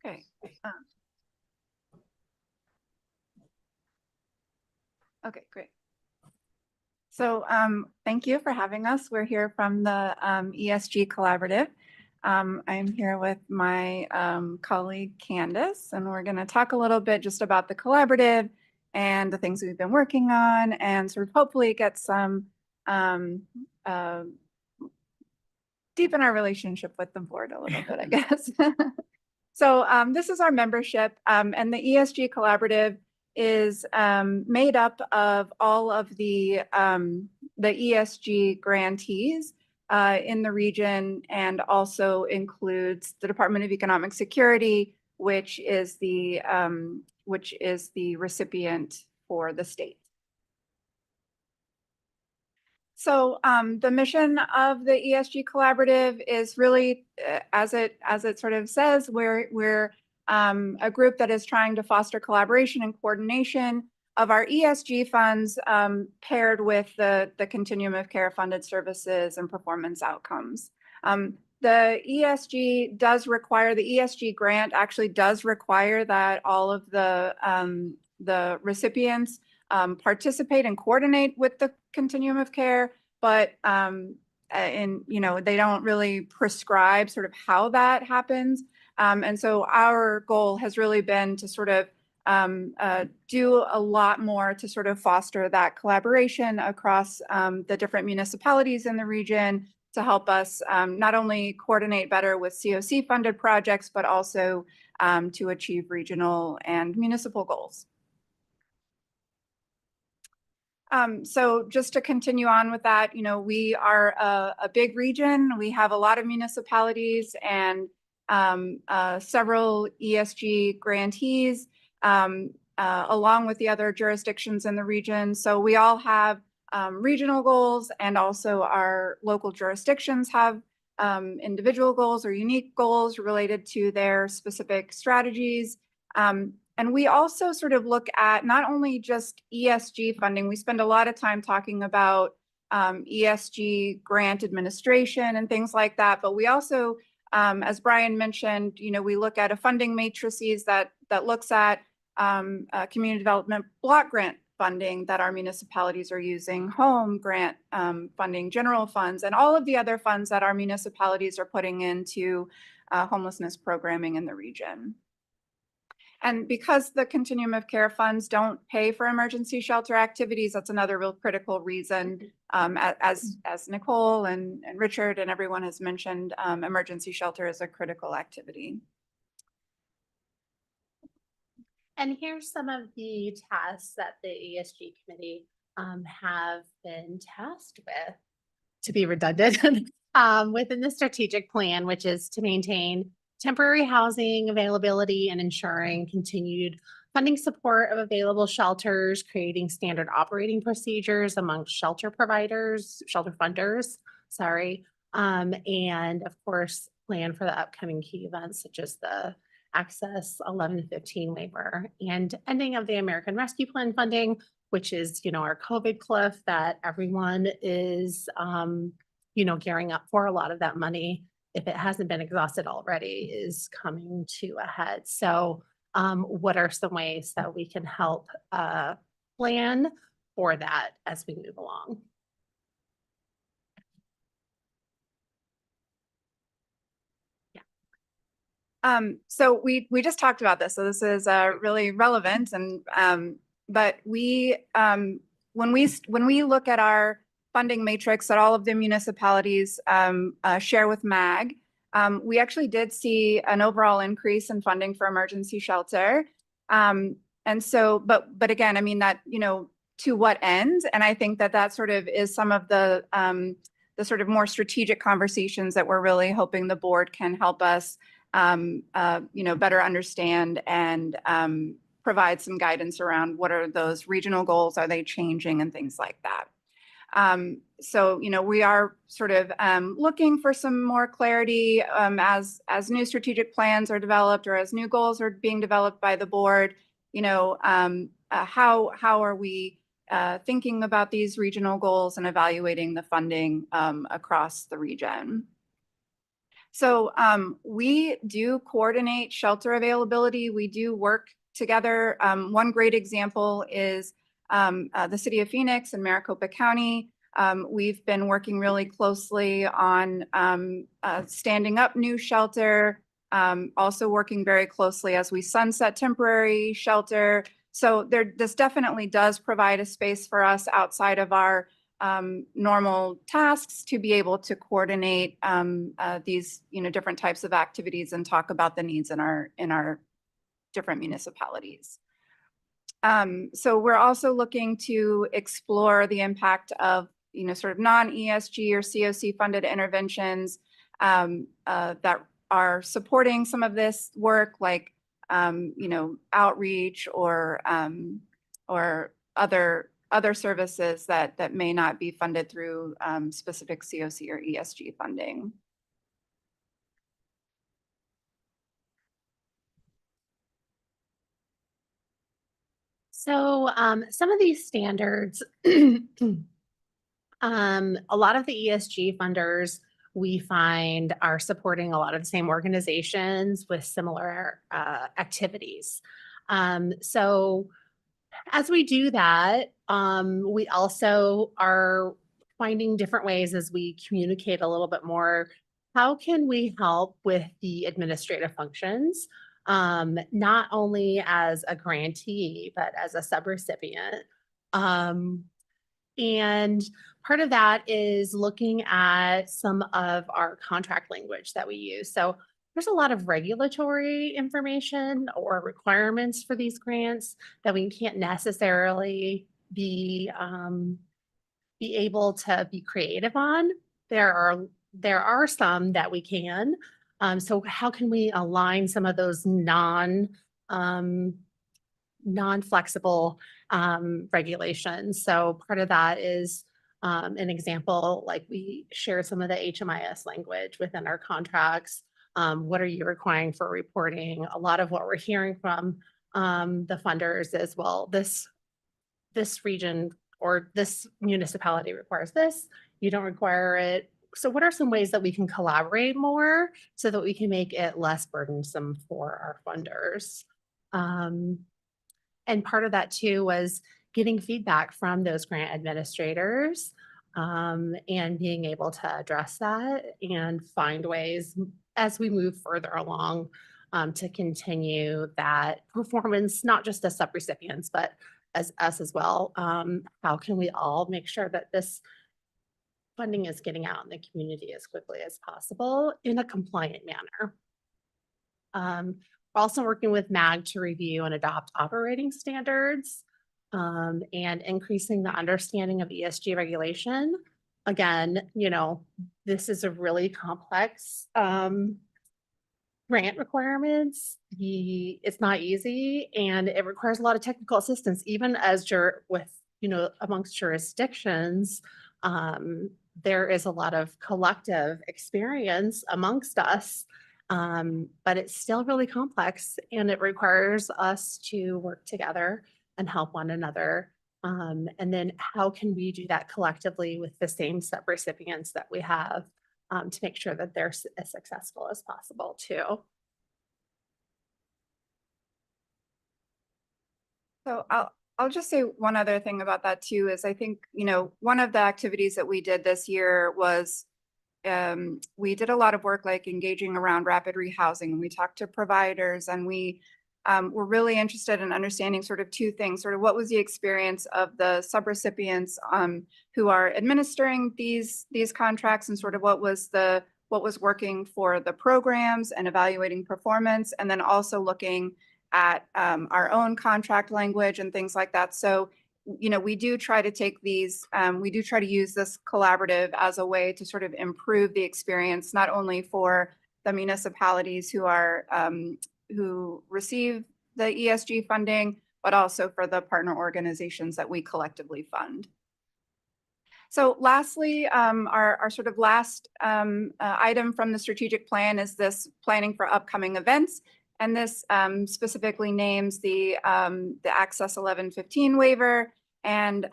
Okay. Okay, great. So thank you for having us. We're here from the ESG Collaborative. I'm here with my colleague Candace, and we're going to talk a little bit just about the collaborative and the things we've been working on, and sort of hopefully get some deepen our relationship with the board a little bit, I guess. So this is our membership, and the ESG Collaborative is made up of all of the ESG grantees in the region, and also includes the Department of Economic Security, which is the recipient for the state. So the mission of the ESG Collaborative is really, as it sort of says, we're a group that is trying to foster collaboration and coordination of our ESG funds paired with the Continuum of Care funded services and performance outcomes. The ESG does require, the ESG grant actually does require that all of the recipients participate and coordinate with the Continuum of Care, but they don't really prescribe sort of how that happens. And so our goal has really been to sort of do a lot more to sort of foster that collaboration across the different municipalities in the region to help us not only coordinate better with COC funded projects, but also to achieve regional and municipal goals. So just to continue on with that, you know, we are a big region. We have a lot of municipalities and several ESG grantees, along with the other jurisdictions in the region. So we all have regional goals, and also our local jurisdictions have individual goals or unique goals related to their specific strategies. And we also sort of look at not only just ESG funding, we spend a lot of time talking about ESG grant administration and things like that, but we also, as Brian mentioned, you know, we look at a funding matrices that looks at community development block grant funding that our municipalities are using, home grant funding, general funds, and all of the other funds that our municipalities are putting into homelessness programming in the region. And because the continuum of care funds don't pay for emergency shelter activities, that's another real critical reason, as Nicole and Richard and everyone has mentioned, emergency shelter is a critical activity. And here's some of the tasks that the ESG committee have been tasked with, to be redundant, within the strategic plan, which is to maintain temporary housing availability and ensuring continued funding support of available shelters, creating standard operating procedures amongst shelter providers, shelter funders, and of course, plan for the upcoming key events such as the Access 1115 waiver and ending of the American Rescue Plan funding, which is, you know, our COVID cliff that everyone is, you know, gearing up for. A lot of that money, if it hasn't been exhausted already, is coming to a head. So what are some ways that we can help plan for that as we move along? So we just talked about this, so this is really relevant. And but we when we look at our funding matrix that all of the municipalities share with MAG, we actually did see an overall increase in funding for emergency shelter. And so, but again, I mean that, you know, to what end? And I think that sort of is some of the sort of more strategic conversations that we're really hoping the board can help us you know, better understand and provide some guidance around what are those regional goals, are they changing, and things like that. So, you know, we are sort of looking for some more clarity as new strategic plans are developed or as new goals are being developed by the board. You know, how are we thinking about these regional goals and evaluating the funding across the region? So we do coordinate shelter availability. We do work together. One great example is the city of Phoenix and Maricopa County. We've been working really closely on standing up new shelter, also working very closely as we sunset temporary shelter. So this definitely does provide a space for us outside of our normal tasks to be able to coordinate these, you know, different types of activities and talk about the needs in our different municipalities. So we're also looking to explore the impact of, you know, sort of non-ESG or COC funded interventions that are supporting some of this work, like, you know, outreach or other services that may not be funded through specific COC or ESG funding. So some of these standards, a lot of the ESG funders we find are supporting a lot of the same organizations with similar activities. So as we do that, we also are finding different ways as we communicate a little bit more. How can we help with the administrative functions, not only as a grantee, but as a subrecipient? And part of that is looking at some of our contract language that we use. So there's a lot of regulatory information or requirements for these grants that we can't necessarily be able to be creative on. There are some that we can. So how can we align some of those non-flexible regulations? So part of that is an example, like we share some of the HMIS language within our contracts. What are you requiring for reporting? A lot of what we're hearing from the funders is, well, this region or this municipality requires this, you don't require it. So what are some ways that we can collaborate more so that we can make it less burdensome for our funders? And part of that too was getting feedback from those grant administrators and being able to address that and find ways as we move further along to continue that performance, not just as subrecipients, but as us as well. How can we all make sure that this funding is getting out in the community as quickly as possible in a compliant manner? We're also working with MAG to review and adopt operating standards and increasing the understanding of ESG regulation. Again, you know, this is a really complex grant requirements. It's not easy and it requires a lot of technical assistance, even as amongst jurisdictions. There is a lot of collective experience amongst us, but it's still really complex and it requires us to work together and help one another. And then how can we do that collectively with the same subrecipients that we have to make sure that they're as successful as possible too? So I'll just say one other thing about that too, is I think, you know, one of the activities that we did this year was we did a lot of work like engaging around rapid rehousing, and we talked to providers, and we were really interested in understanding sort of two things: sort of what was the experience of the subrecipients who are administering these contracts, and sort of what was working for the programs and evaluating performance, and then also looking at our own contract language and things like that. So, you know, we do try to take these, we do try to use this collaborative as a way to sort of improve the experience, not only for the municipalities who are, who receive the ESG funding, but also for the partner organizations that we collectively fund. So lastly, our sort of last item from the strategic plan is this planning for upcoming events. And this specifically names the Access 1115 waiver and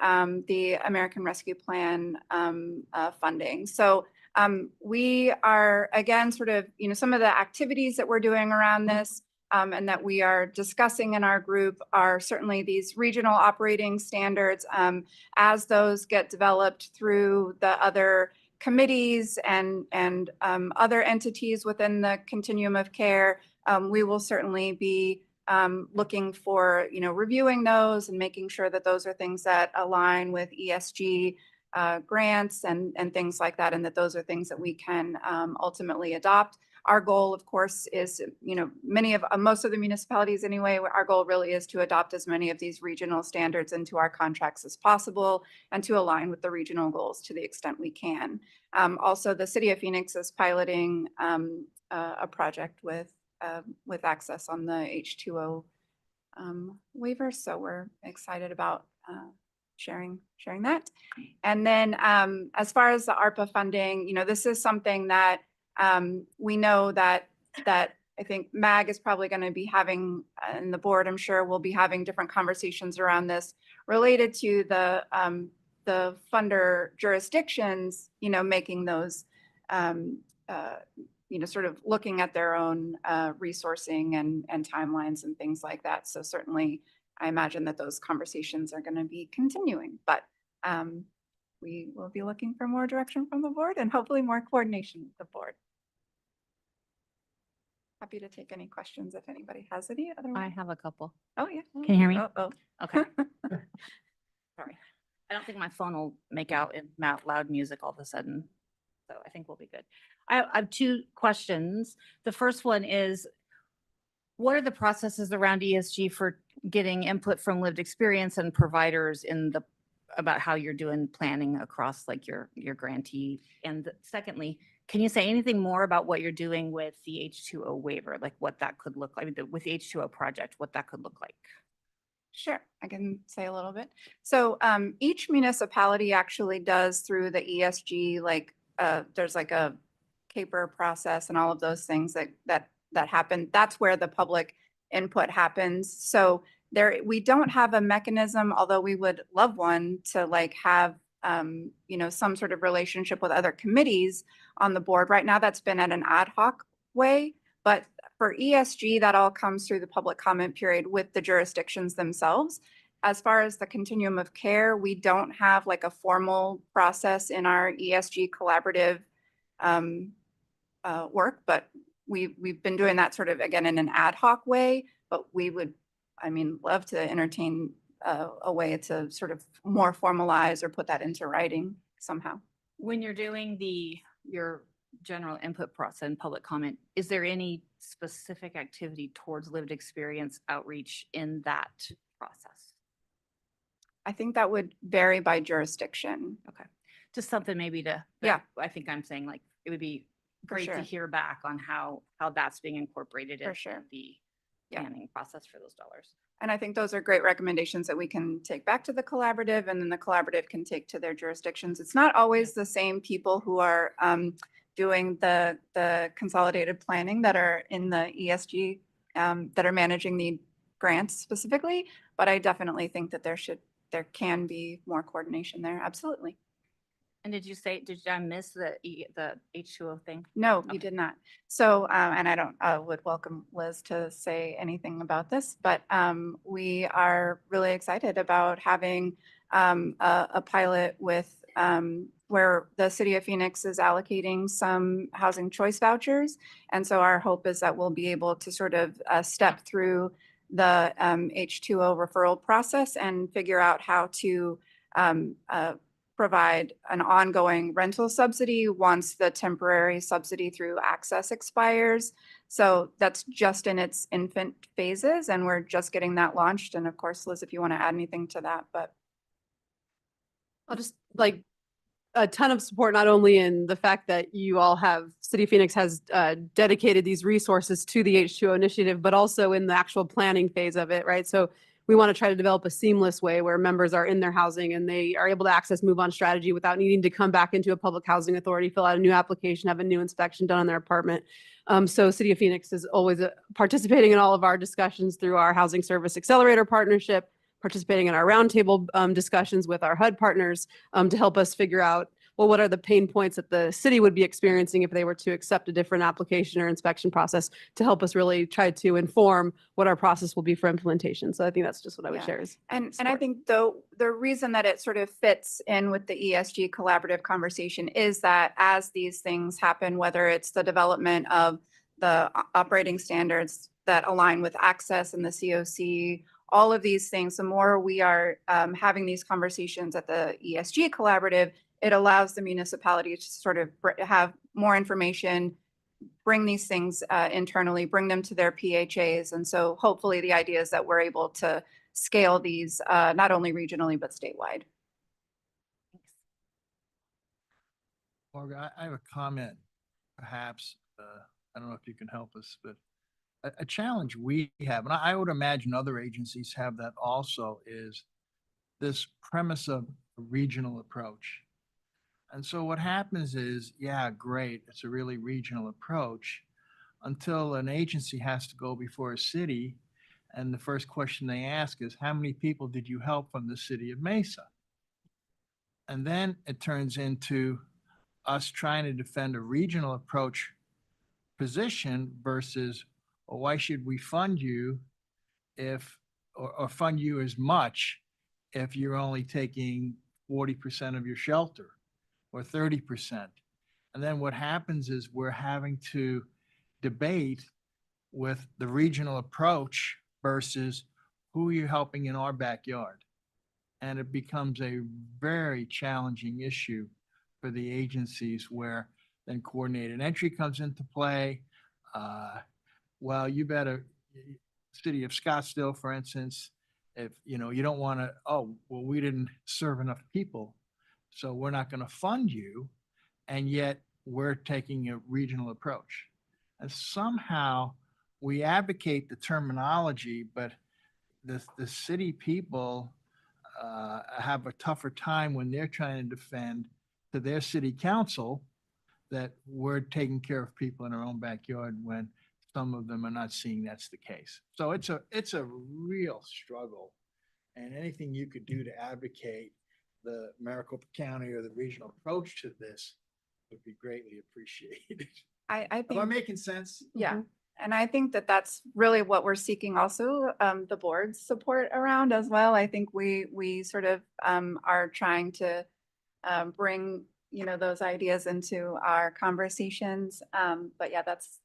the American Rescue Plan funding. So we are, again, sort of, you know, some of the activities that we're doing around this and that we are discussing in our group are certainly these regional operating standards. As those get developed through the other committees and other entities within the continuum of care, we will certainly be looking for, you know, reviewing those and making sure that those are things that align with ESG grants and things like that, and that those are things that we can ultimately adopt. Our goal, of course, is, you know, most of the municipalities anyway, our goal really is to adopt as many of these regional standards into our contracts as possible and to align with the regional goals to the extent we can. Also, the City of Phoenix is piloting a project with Access on the H2O waiver. So we're excited about sharing that. And then as far as the ARPA funding, you know, this is something that we know that I think MAG is probably going to be having, and the board, I'm sure, will be having different conversations around this related to the funder jurisdictions, you know, making those you know, sort of looking at their own resourcing and timelines and things like that. So certainly, I imagine that those conversations are going to be continuing, but we will be looking for more direction from the board and hopefully more coordination with the board. Happy to take any questions if anybody has any. Otherwise, I have a couple. oh yeah. Can you hear me? Oh. Okay. Sorry. I don't think my phone will make out in loud music all of a sudden. So I think we'll be good. I have two questions. The first one is, What are the processes around ESG for getting input from lived experience and providers in the, about how you're doing planning across like your grantee? And secondly, can you say anything more about what you're doing with the H2O waiver, like what that could look like, with the H2O project, what that could look like? Sure, I can say a little bit. So each municipality actually does through the ESG, like there's like a CAPER process and all of those things that happen. That's where the public input happens. So there, we don't have a mechanism, although we would love one, to like have you know, some sort of relationship with other committees on the board. Right now, that's been at an ad hoc way, but for ESG, that all comes through the public comment period with the jurisdictions themselves. As far as the continuum of care, we don't have like a formal process in our ESG collaborative work, but we've been doing that sort of, again, in an ad hoc way, but we would, I mean, love to entertain a way to sort of more formalize or put that into writing somehow. When you're doing your general input process and public comment, is there any specific activity towards lived experience outreach in that process? I think that would vary by jurisdiction. Okay, just something maybe to, Yeah. I think I'm saying like, it would be For great to sure. hear back on how that's being incorporated For into sure. the Yeah. planning process for those dollars. And I think those are great recommendations that we can take back to the collaborative, and then the collaborative can take to their jurisdictions. It's not always the same people who are doing the consolidated planning that are in the ESG, that are managing the grants specifically, but I definitely think that there can be more coordination there. Absolutely. And did I miss the H2O thing? No, Okay. you did not. So, and I don't, would welcome Liz to say anything about this, but we are really excited about having a pilot with where the city of Phoenix is allocating some housing choice vouchers. And so our hope is that we'll be able to sort of step through the H2O referral process and figure out how to provide an ongoing rental subsidy once the temporary subsidy through access expires. So that's just in its infant phases, and we're just getting that launched. And of course, Liz, if you want to add anything to that, but. I'll just like a ton of support, not only in the fact that you all have, City of Phoenix has dedicated these resources to the H2O initiative, but also in the actual planning phase of it, right? So we want to try to develop a seamless way where members are in their housing and they are able to access move on strategy without needing to come back into a public housing authority, fill out a new application, have a new inspection done on their apartment. So City of Phoenix is always participating in all of our discussions through our Housing Service Accelerator partnership, participating in our roundtable discussions with our HUD partners to help us figure out, well, what are the pain points that the city would be experiencing if they were to accept a different application or inspection process, to help us really try to inform what our process will be for implementation. So I think that's just what I would Yeah. share is And I support. think though, the reason that it sort of fits in with the ESG collaborative conversation is that as these things happen, whether it's the development of the operating standards that align with access and the COC, all of these things, the more we are having these conversations at the ESG collaborative, it allows the municipality to sort of have more information, bring these things internally, bring them to their PHAs. And so hopefully the idea is that we're able to scale these not only regionally, but statewide. Morgan, I have a comment, perhaps, I don't know if you can help us, but a challenge we have, and I would imagine other agencies have that also, is this premise of a regional approach. And so what happens is, yeah, great, it's a really regional approach until an agency has to go before a city. And the first question they ask is, how many people did you help from the city of Mesa? And then it turns into us trying to defend a regional approach position versus, well, why should we fund you if, or fund you as much if you're only taking 40% of your shelter or 30%? And then what happens is we're having to debate with the regional approach versus who you're helping in our backyard. And it becomes a very challenging issue for the agencies where then coordinated entry comes into play. Well, you better, city of Scottsdale, for instance, if, you know, you don't want to, oh, well, we didn't serve enough people, so we're not going to fund you. And yet we're taking a regional approach. And somehow we advocate the terminology, but the city people have a tougher time when they're trying to defend to their city council that we're taking care of people in our own backyard when some of them are not seeing that's the case. So it's a real struggle, and anything you could do to advocate the Maricopa County or the regional approach to this would be greatly appreciated. I Am I think, making sense? yeah. And I think that that's really what we're seeking also, the board's support around as well. I think we sort of are trying to bring, you know, those ideas into our conversations. But yeah, that's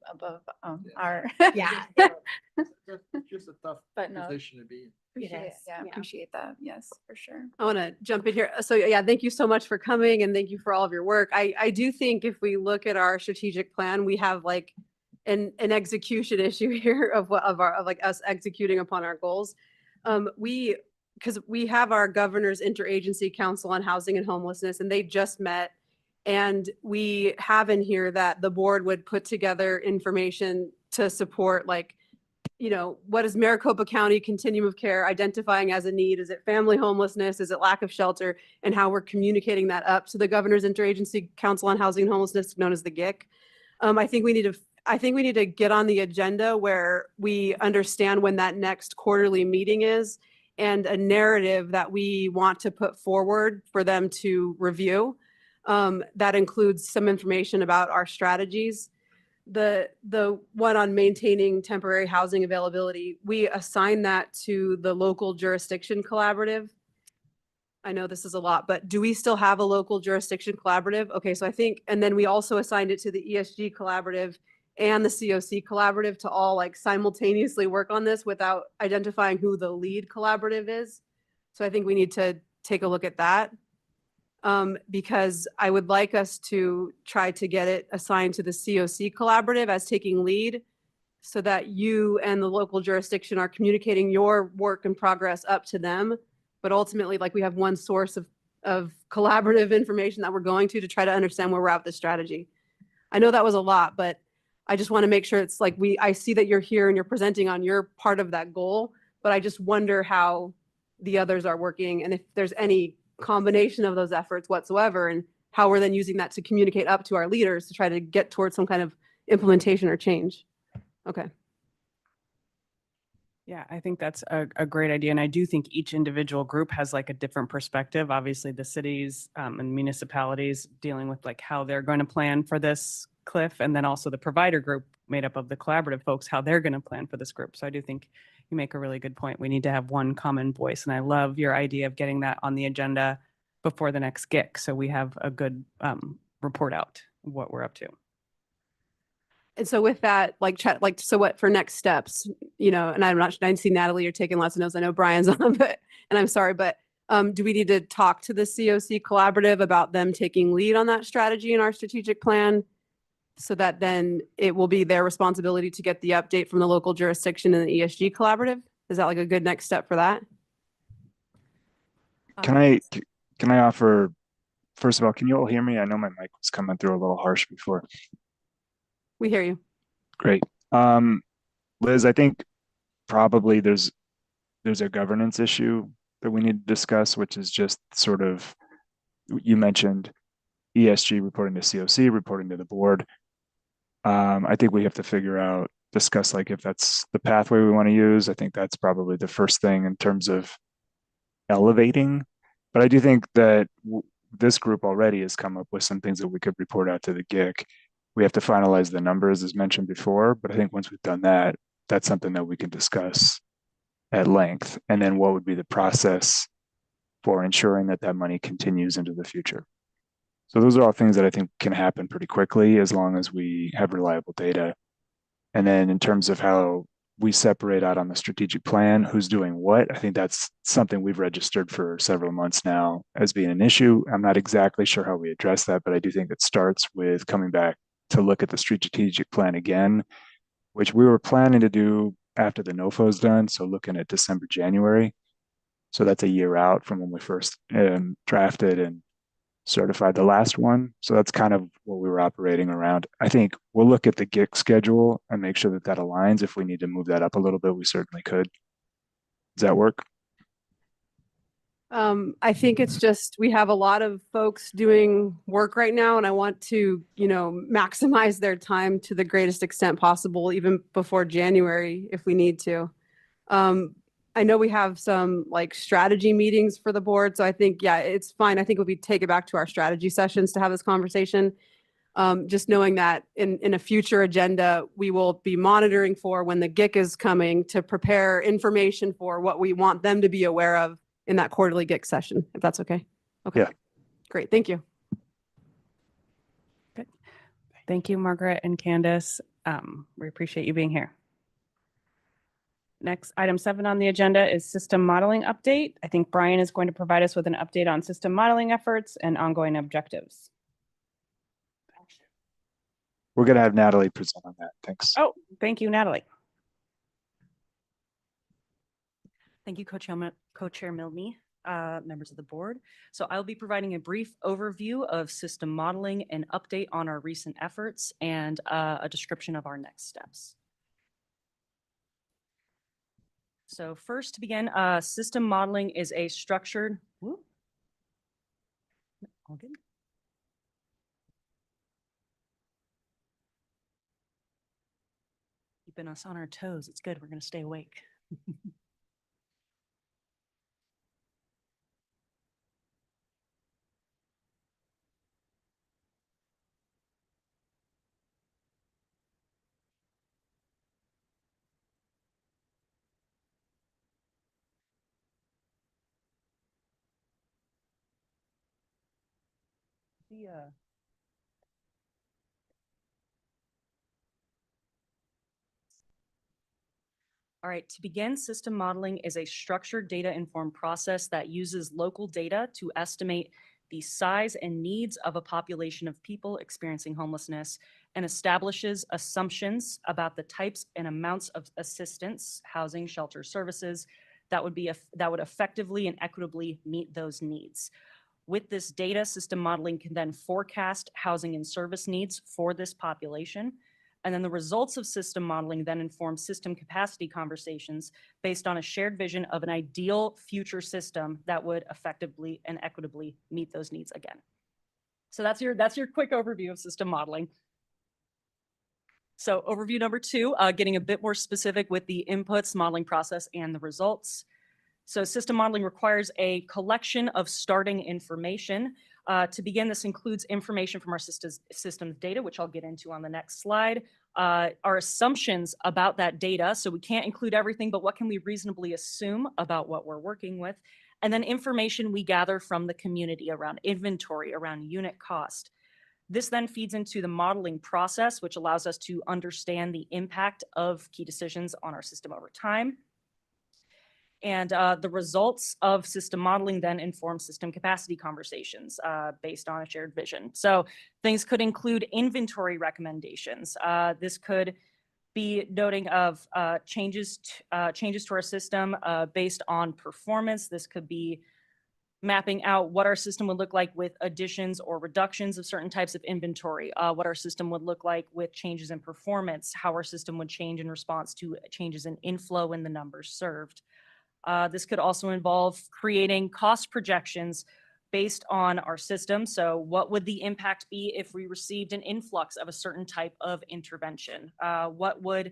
above our. Yeah. It's just a tough But no, position to be in. appreciate it. is, Yeah, yeah. appreciate that. Yes, for sure. I want to jump in here. So yeah, thank you so much for coming and thank you for all of your work. I do think if we look at our strategic plan, we have like an execution issue here of like us executing upon our goals. Because we have our governor's interagency council on housing and homelessness, and they just met. And we have in here that the board would put together information to support, like, you know, what is Maricopa County Continuum of Care identifying as a need? Is it family homelessness? Is it lack of shelter? And how we're communicating that up to the Governor's Interagency Council on Housing and Homelessness, known as the GIC. I think we need to get on the agenda where we understand when that next quarterly meeting is and a narrative that we want to put forward for them to review. That includes some information about our strategies. The one on maintaining temporary housing availability, we assign that to the local jurisdiction collaborative. I know this is a lot, but do we still have a local jurisdiction collaborative? Okay, so I think, and then we also assigned it to the ESG collaborative and the COC collaborative to all like simultaneously work on this without identifying who the lead collaborative is. So I think we need to take a look at that. Because I would like us to try to get it assigned to the COC collaborative as taking lead so that you and the local jurisdiction are communicating your work in progress up to them. But ultimately, like, we have one source of collaborative information that we're going to try to understand where we're at with the strategy. I know that was a lot, but I just want to make sure it's like I see that you're here and you're presenting on your part of that goal, but I just wonder how the others are working and if there's any combination of those efforts whatsoever and how we're then using that to communicate up to our leaders to try to get towards some kind of implementation or change. Okay. Yeah, I think that's a great idea. And I do think each individual group has like a different perspective. Obviously, the cities and municipalities dealing with like how they're going to plan for this cliff, and then also the provider group made up of the collaborative folks, how they're going to plan for this group. So I do think you make a really good point. We need to have one common voice. And I love your idea of getting that on the agenda before the next GIC. So we have a good report out of what we're up to. And so with that, so what for next steps, you know, and I didn't see Natalie, you're taking lots of notes. I know Brian's on, but, and I'm sorry, but do we need to talk to the COC collaborative about them taking lead on that strategy in our strategic plan? So that then it will be their responsibility to get the update from the local jurisdiction and the ESG collaborative? Is that like a good next step for that? Can I offer, first of all, can you all hear me? I know my mic was coming through a little harsh before. We hear you. Great. Liz, I think probably there's a governance issue that we need to discuss, which is just sort of, you mentioned ESG reporting to COC, reporting to the board. I think we have to discuss like if that's the pathway we want to use. I think that's probably the first thing in terms of elevating. But I do think that this group already has come up with some things that we could report out to the GIC. We have to finalize the numbers as mentioned before, but I think once we've done that, that's something that we can discuss at length. And then what would be the process for ensuring that that money continues into the future? So those are all things that I think can happen pretty quickly as long as we have reliable data. And then in terms of how we separate out on the strategic plan, who's doing what, I think that's something we've registered for several months now as being an issue. I'm not exactly sure how we address that, but I do think it starts with coming back to look at the strategic plan again which we were planning to do after the NOFO is done. So looking at December, January. So that's a year out from when we first drafted and certified the last one. So that's kind of what we were operating around. I think we'll look at the GIC schedule and make sure that that aligns. If we need to move that up a little bit, we certainly could. Does that work? I think it's just, we have a lot of folks doing work right now, and I want to, maximize their time to the greatest extent possible, even before January, if we need to. I know we have some like strategy meetings for the board, so I think, yeah, it's fine. I think we take it back to our strategy sessions to have this conversation. Just knowing that in a future agenda, we will be monitoring for when the GIC is coming to prepare information for what we want them to be aware of in that quarterly GIC session, if that's okay. Okay. Yeah. Great. Thank you. Good. Thank you, Margaret and Candace. We appreciate you being here. Next, item 7 on the agenda is system modeling update. I think Brian is going to provide us with an update on system modeling efforts and ongoing objectives. We're going to have Natalie present on that. Thanks. Oh, thank you, Natalie. Thank you, Co-Chair Milne, members of the board. So I'll be providing a brief overview of system modeling, an update on our recent efforts, and a description of our next steps. So first, to begin, system modeling is a structured, all good. Keeping us on our toes. It's good. We're going to stay awake. All right, to begin, system modeling is a structured data-informed process that uses local data to estimate the size and needs of a population of people experiencing homelessness and establishes assumptions about the types and amounts of assistance, housing, shelter, services that would effectively and equitably meet those needs. With this data, system modeling can then forecast housing and service needs for this population. And then the results of system modeling then inform system capacity conversations based on a shared vision of an ideal future system that would effectively and equitably meet those needs again. So that's your quick overview of system modeling. So overview number 2, getting a bit more specific with the inputs, modeling process, and the results. So system modeling requires a collection of starting information. To begin, this includes information from our systems data, which I'll get into on the next slide. Our assumptions about that data. So we can't include everything, but what can we reasonably assume about what we're working with? And then information we gather from the community around inventory, around unit cost. This then feeds into the modeling process, which allows us to understand the impact of key decisions on our system over time. And the results of system modeling then inform system capacity conversations based on a shared vision. So things could include inventory recommendations. This could be noting of changes to our system based on performance. This could be mapping out what our system would look like with additions or reductions of certain types of inventory, what our system would look like with changes in performance, how our system would change in response to changes in inflow and the numbers served. This could also involve creating cost projections based on our system. So what would the impact be if we received an influx of a certain type of intervention? What would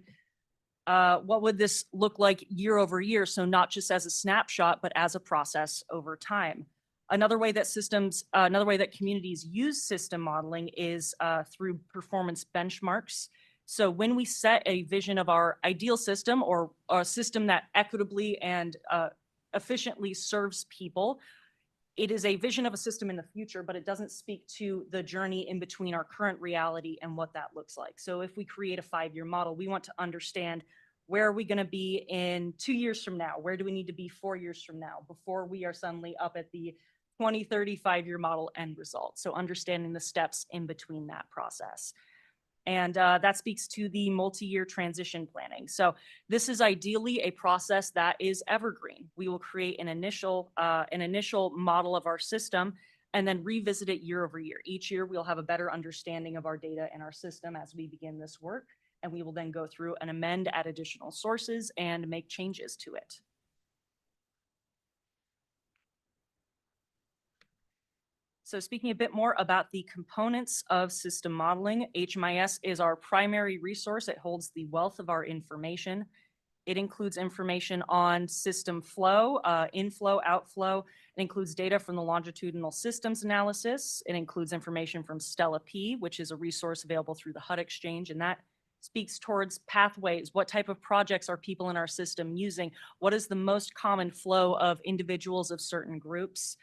this look like year over year? So not just as a snapshot, but as a process over time. Another way that communities use system modeling is through performance benchmarks. So when we set a vision of our ideal system or a system that equitably and efficiently serves people, it is a vision of a system in the future, but it doesn't speak to the journey in between our current reality and what that looks like. So if we create a 5-year model, we want to understand where are we going to be in 2 years from now? Where do we need to be 4 years from now before we are suddenly up at the 20-35 year model end result? So understanding the steps in between that process. And that speaks to the multi-year transition planning. So this is ideally a process that is evergreen. We will create an initial model of our system and then revisit it year over year. Each year, we'll have a better understanding of our data and our system as we begin this work. And we will then go through and amend, add additional sources, and make changes to it. So speaking a bit more about the components of system modeling, HMIS is our primary resource. It holds the wealth of our information. It includes information on system flow, inflow, outflow. It includes data from the longitudinal systems analysis. It includes information from Stella P, which is a resource available through the HUD Exchange, and that speaks towards pathways. What type of projects are people in our system using? What is the most common flow of individuals of certain groups?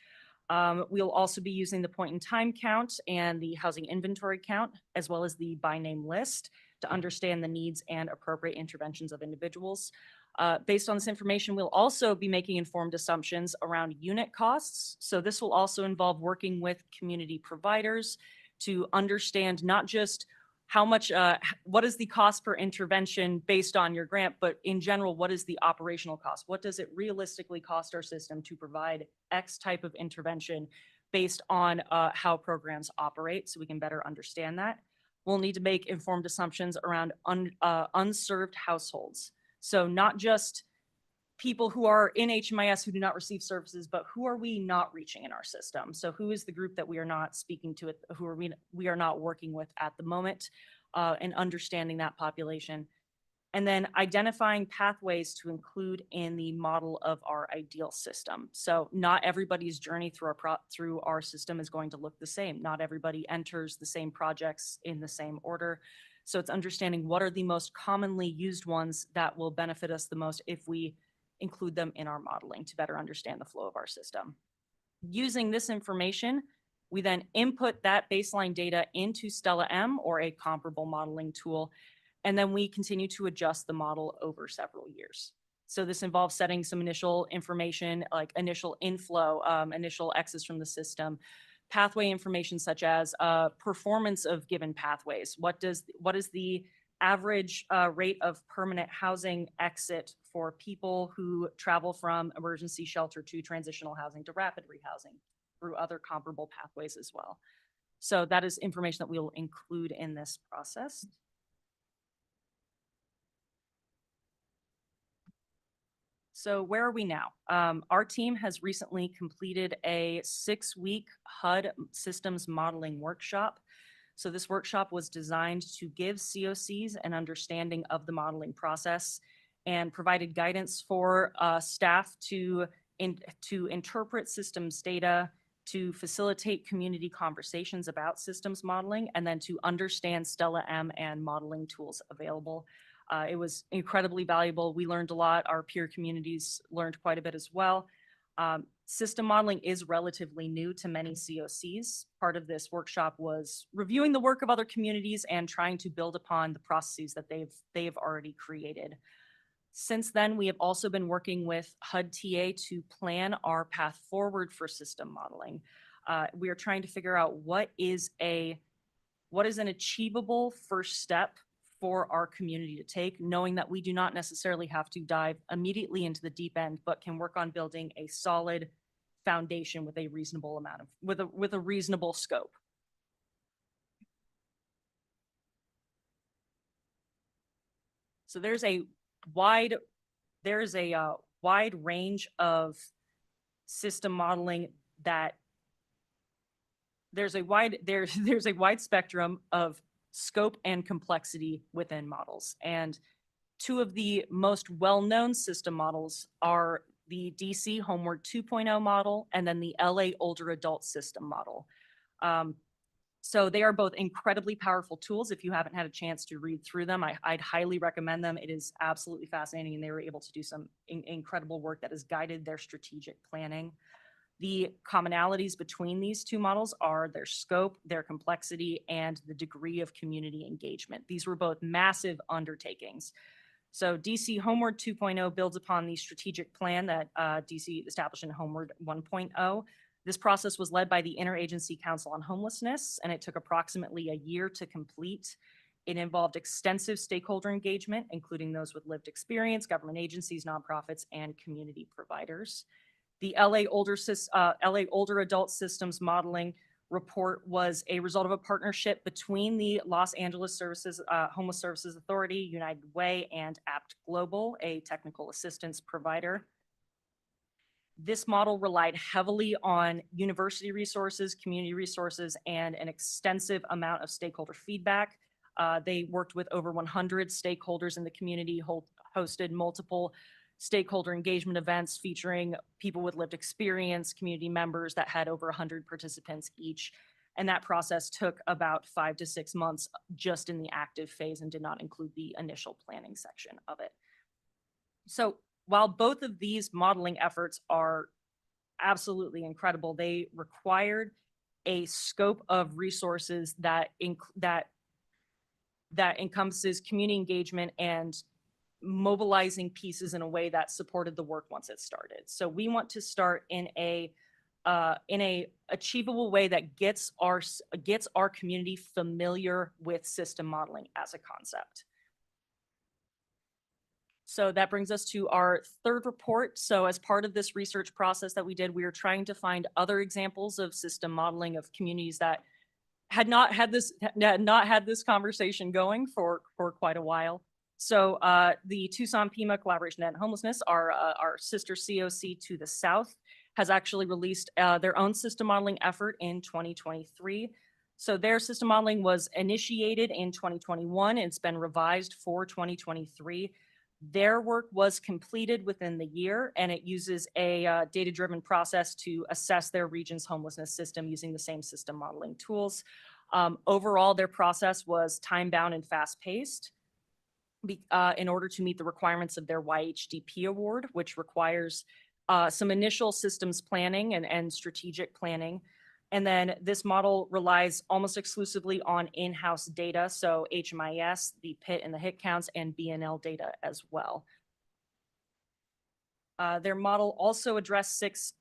We'll also be using the point in time count and the housing inventory count, as well as the by name list to understand the needs and appropriate interventions of individuals. Based on this information, we'll also be making informed assumptions around unit costs. So this will also involve working with community providers to understand not just how much, what is the cost per intervention based on your grant, but in general, what is the operational cost? What does it realistically cost our system to provide X type of intervention based on how programs operate, so we can better understand that. We'll need to make informed assumptions around unserved households. So not just people who are in HMIS who do not receive services, but who are we not reaching in our system? So who is the group that we are not speaking to, who are we are not working with at the moment, and understanding that population. And then identifying pathways to include in the model of our ideal system. So not everybody's journey through our system is going to look the same. Not everybody enters the same projects in the same order. So it's understanding what are the most commonly used ones that will benefit us the most if we include them in our modeling to better understand the flow of our system. Using this information, we then input that baseline data into Stella M, or a comparable modeling tool, and then we continue to adjust the model over several years. So this involves setting some initial information like initial inflow, initial exits from the system, pathway information such as performance of given pathways. What is the average rate of permanent housing exit for people who travel from emergency shelter to transitional housing to rapid rehousing through other comparable pathways as well. So that is information that we will include in this process. So where are we now? Our team has recently completed a 6-week HUD systems modeling workshop. So this workshop was designed to give COCs an understanding of the modeling process and provided guidance for staff to interpret systems data, to facilitate community conversations about systems modeling, and then to understand Stella M and modeling tools available. It was incredibly valuable. We learned a lot. Our peer communities learned quite a bit as well. System modeling is relatively new to many COCs. Part of this workshop was reviewing the work of other communities and trying to build upon the processes that they've already created. Since then, we have also been working with HUD TA to plan our path forward for system modeling. We are trying to figure out what is an achievable first step for our community to take, knowing that we do not necessarily have to dive immediately into the deep end, but can work on building a solid foundation with a reasonable amount of, with a reasonable scope. So there's a wide range of system modeling that there's a wide spectrum of scope and complexity within models. And two of the most well-known system models are the DC Homeward 2.0 model and then the LA Older Adult System model. So they are both incredibly powerful tools. If you haven't had a chance to read through them, I'd highly recommend them. It is absolutely fascinating, and they were able to do some incredible work that has guided their strategic planning. The commonalities between these two models are their scope, their complexity, and the degree of community engagement. These were both massive undertakings. So DC Homeward 2.0 builds upon the strategic plan that DC established in Homeward 1.0. This process was led by the Interagency Council on Homelessness, and it took approximately a year to complete. It involved extensive stakeholder engagement, including those with lived experience, government agencies, nonprofits, and community providers. The LA Older Adult Systems Modeling report was a result of a partnership between the Los Angeles Homeless Services Authority, United Way, and APT Global, a technical assistance provider. This model relied heavily on university resources, community resources, and an extensive amount of stakeholder feedback. They worked with over 100 stakeholders in the community, hosted multiple stakeholder engagement events featuring people with lived experience, community members that had over 100 participants each. And that process took about 5 to 6 months just in the active phase and did not include the initial planning section of it. So while both of these modeling efforts are absolutely incredible, they required a scope of resources that encompasses community engagement and mobilizing pieces in a way that supported the work once it started. So we want to start in a achievable way that gets our community familiar with system modeling as a concept. So that brings us to our third report. So as part of this research process that we did, we were trying to find other examples of system modeling of communities that had not had this conversation going for quite a while. So the Tucson Pima Collaboration to End Homelessness, our sister COC to the south, has actually released their own system modeling effort in 2023. So their system modeling was initiated in 2021 and it's been revised for 2023. Their work was completed within the year, and it uses a data-driven process to assess their region's homelessness system using the same system modeling tools. Overall, their process was time-bound and fast-paced in order to meet the requirements of their YHDP award, which requires some initial systems planning and strategic planning. And then this model relies almost exclusively on in-house data, so HMIS, the PIT and the HIT counts, and BNL data as well. Their model also addressed 6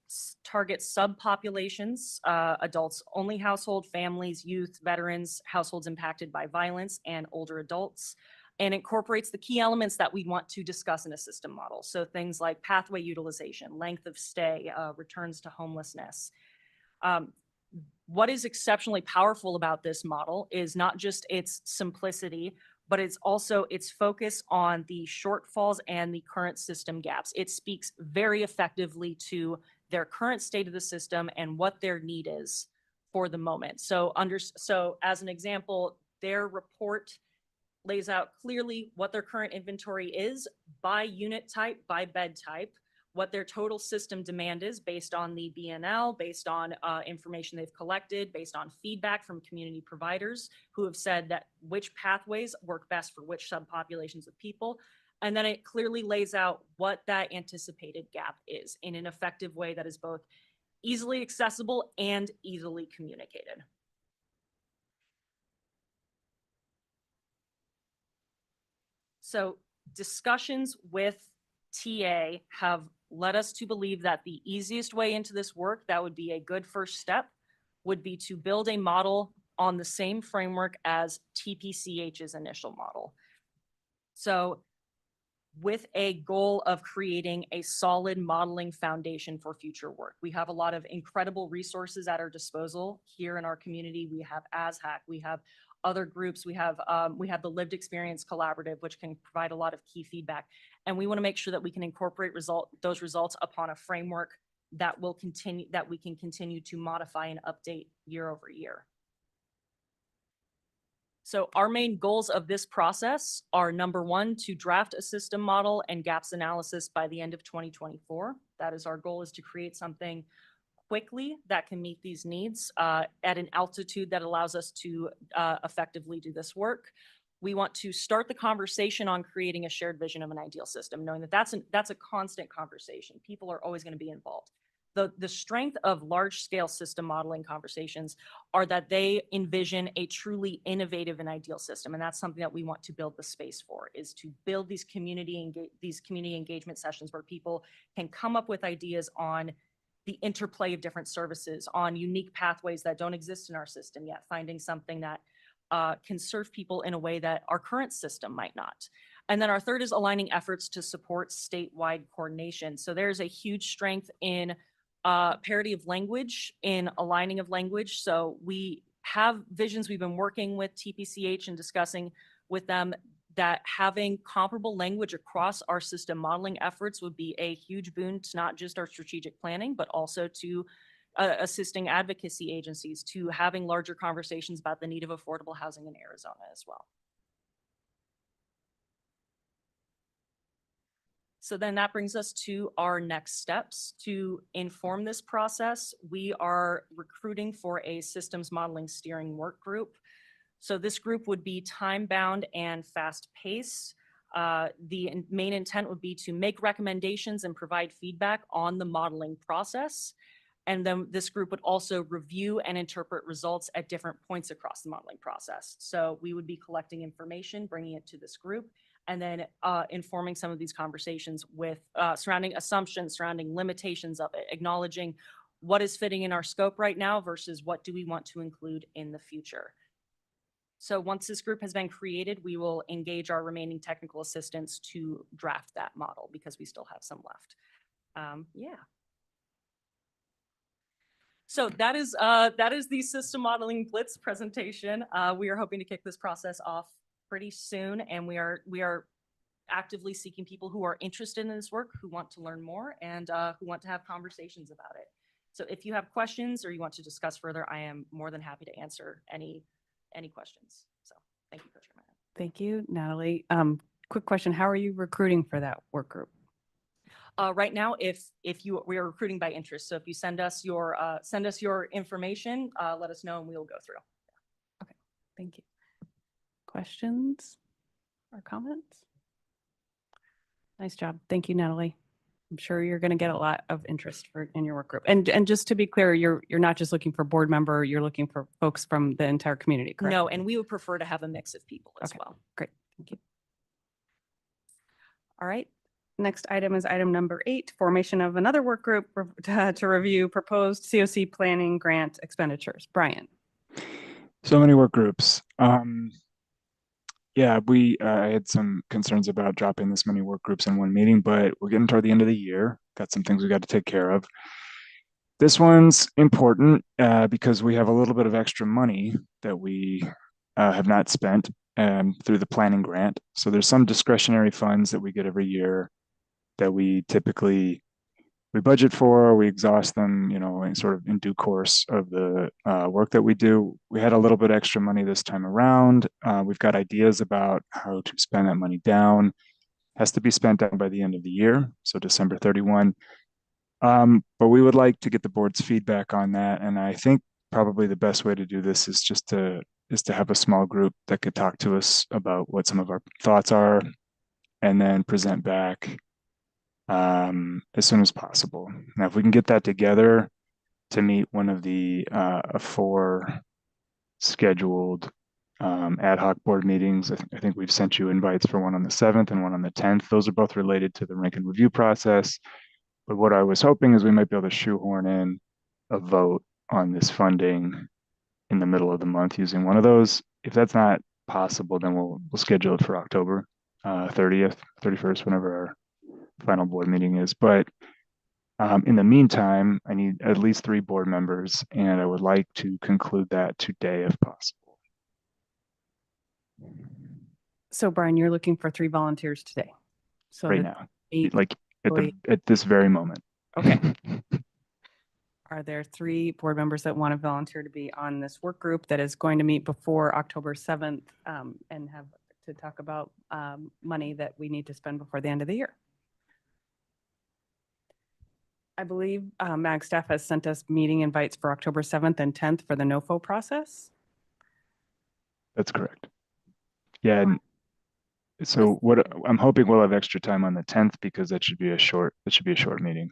target subpopulations: adults-only household, families, youth, veterans, households impacted by violence, and older adults, and incorporates the key elements that we want to discuss in a system model. So things like pathway utilization, length of stay, returns to homelessness. What is exceptionally powerful about this model is not just its simplicity, but it's also its focus on the shortfalls and the current system gaps. It speaks very effectively to their current state of the system and what their need is for the moment. So as an example, their report lays out clearly what their current inventory is by unit type, by bed type, what their total system demand is based on the BNL, based on information they've collected, based on feedback from community providers who have said that which pathways work best for which subpopulations of people. And then it clearly lays out what that anticipated gap is in an effective way that is both easily accessible and easily communicated. So discussions with TA have led us to believe that the easiest way into this work, that would be a good first step, would be to build a model on the same framework as TPCH's initial model. So with a goal of creating a solid modeling foundation for future work. We have a lot of incredible resources at our disposal here in our community. We have ASHAC, we have other groups, we have the Lived Experience Collaborative, which can provide a lot of key feedback. And we want to make sure that we can incorporate those results upon a framework that we can continue to modify and update year over year. So our main goals of this process are: number one, to draft a system model and gaps analysis by the end of 2024. That is our goal, is to create something quickly that can meet these needs at an altitude that allows us to effectively do this work. We want to start the conversation on creating a shared vision of an ideal system, knowing that that's a constant conversation. People are always going to be involved. The strength of large-scale system modeling conversations are that they envision a truly innovative and ideal system, and that's something that we want to build the space for, is to build these community engagement sessions where people can come up with ideas on the interplay of different services, on unique pathways that don't exist in our system yet, finding something that can serve people in a way that our current system might not. And then our third is aligning efforts to support statewide coordination. So there's a huge strength in parity of language, in aligning of language. So we have visions. We've been working with TPCH and discussing with them that having comparable language across our system modeling efforts would be a huge boon to not just our strategic planning, but also to assisting advocacy agencies, to having larger conversations about the need of affordable housing in Arizona as well. So then that brings us to our next steps. To inform this process, we are recruiting for a systems modeling steering work group. So this group would be time-bound and fast-paced. The main intent would be to make recommendations and provide feedback on the modeling process. And then this group would also review and interpret results at different points across the modeling process. So we would be collecting information, bringing it to this group, and then informing some of these conversations with surrounding assumptions, surrounding limitations of it, acknowledging what is fitting in our scope right now versus what do we want to include in the future. So once this group has been created, we will engage our remaining technical assistants to draft that model because we still have some left. Yeah. So that is the system modeling blitz presentation. We are hoping to kick this process off pretty soon, and we are actively seeking people who are interested in this work, who want to learn more, and who want to have conversations about it. So if you have questions or you want to discuss further, I am more than happy to answer any questions. So thank you, Coach Chairman. Thank you, Natalie. Quick question, how are you recruiting for that work group? Right now, we are recruiting by interest. So if you send us your information, let us know and we'll go through. Okay, thank you. Questions or comments? Nice job. Thank you, Natalie. I'm sure you're going to get a lot of interest in your work group. And just to be clear, you're not just looking for board member, you're looking for folks from the entire community, correct? No, and we would prefer to have a mix of people as well. Great, thank you. All right. Next item is item number 8, formation of another work group to review proposed COC planning grant expenditures. Brian. So many work groups. Yeah, I had some concerns about dropping this many work groups in one meeting, but we're getting toward the end of the year. Got some things we got to take care of. This one's important because we have a little bit of extra money that we have not spent through the planning grant. So there's some discretionary funds that we get every year that we typically budget for, we exhaust them, in sort of in due course of the work that we do. We had a little bit extra money this time around. We've got ideas about how to spend that money down. Has to be spent down by the end of the year, so December 31. But we would like to get the board's feedback on that, and I think probably the best way to do this is just to have a small group that could talk to us about what some of our thoughts are, and then present back as soon as possible. Now, if we can get that together to meet one of the 4 scheduled ad hoc board meetings, I think we've sent you invites for one on the 7th and one on the 10th. Those are both related to the rank and review process. But what I was hoping is we might be able to shoehorn in a vote on this funding in the middle of the month using one of those. If that's not possible, then we'll schedule it for October 30th, 31st, whenever our final board meeting is. But in the meantime, I need at least 3 board members, and I would like to conclude that today if possible. So Brian, you're looking for 3 volunteers today. So right now, 8, like at this very moment. Okay. Are there 3 board members that want to volunteer to be on this work group that is going to meet before October 7th and have to talk about money that we need to spend before the end of the year? I believe MAG staff has sent us meeting invites for October 7th and 10th for the NOFO process. That's correct. Yeah. And so what I'm hoping we'll have extra time on the 10th because that should be a short meeting.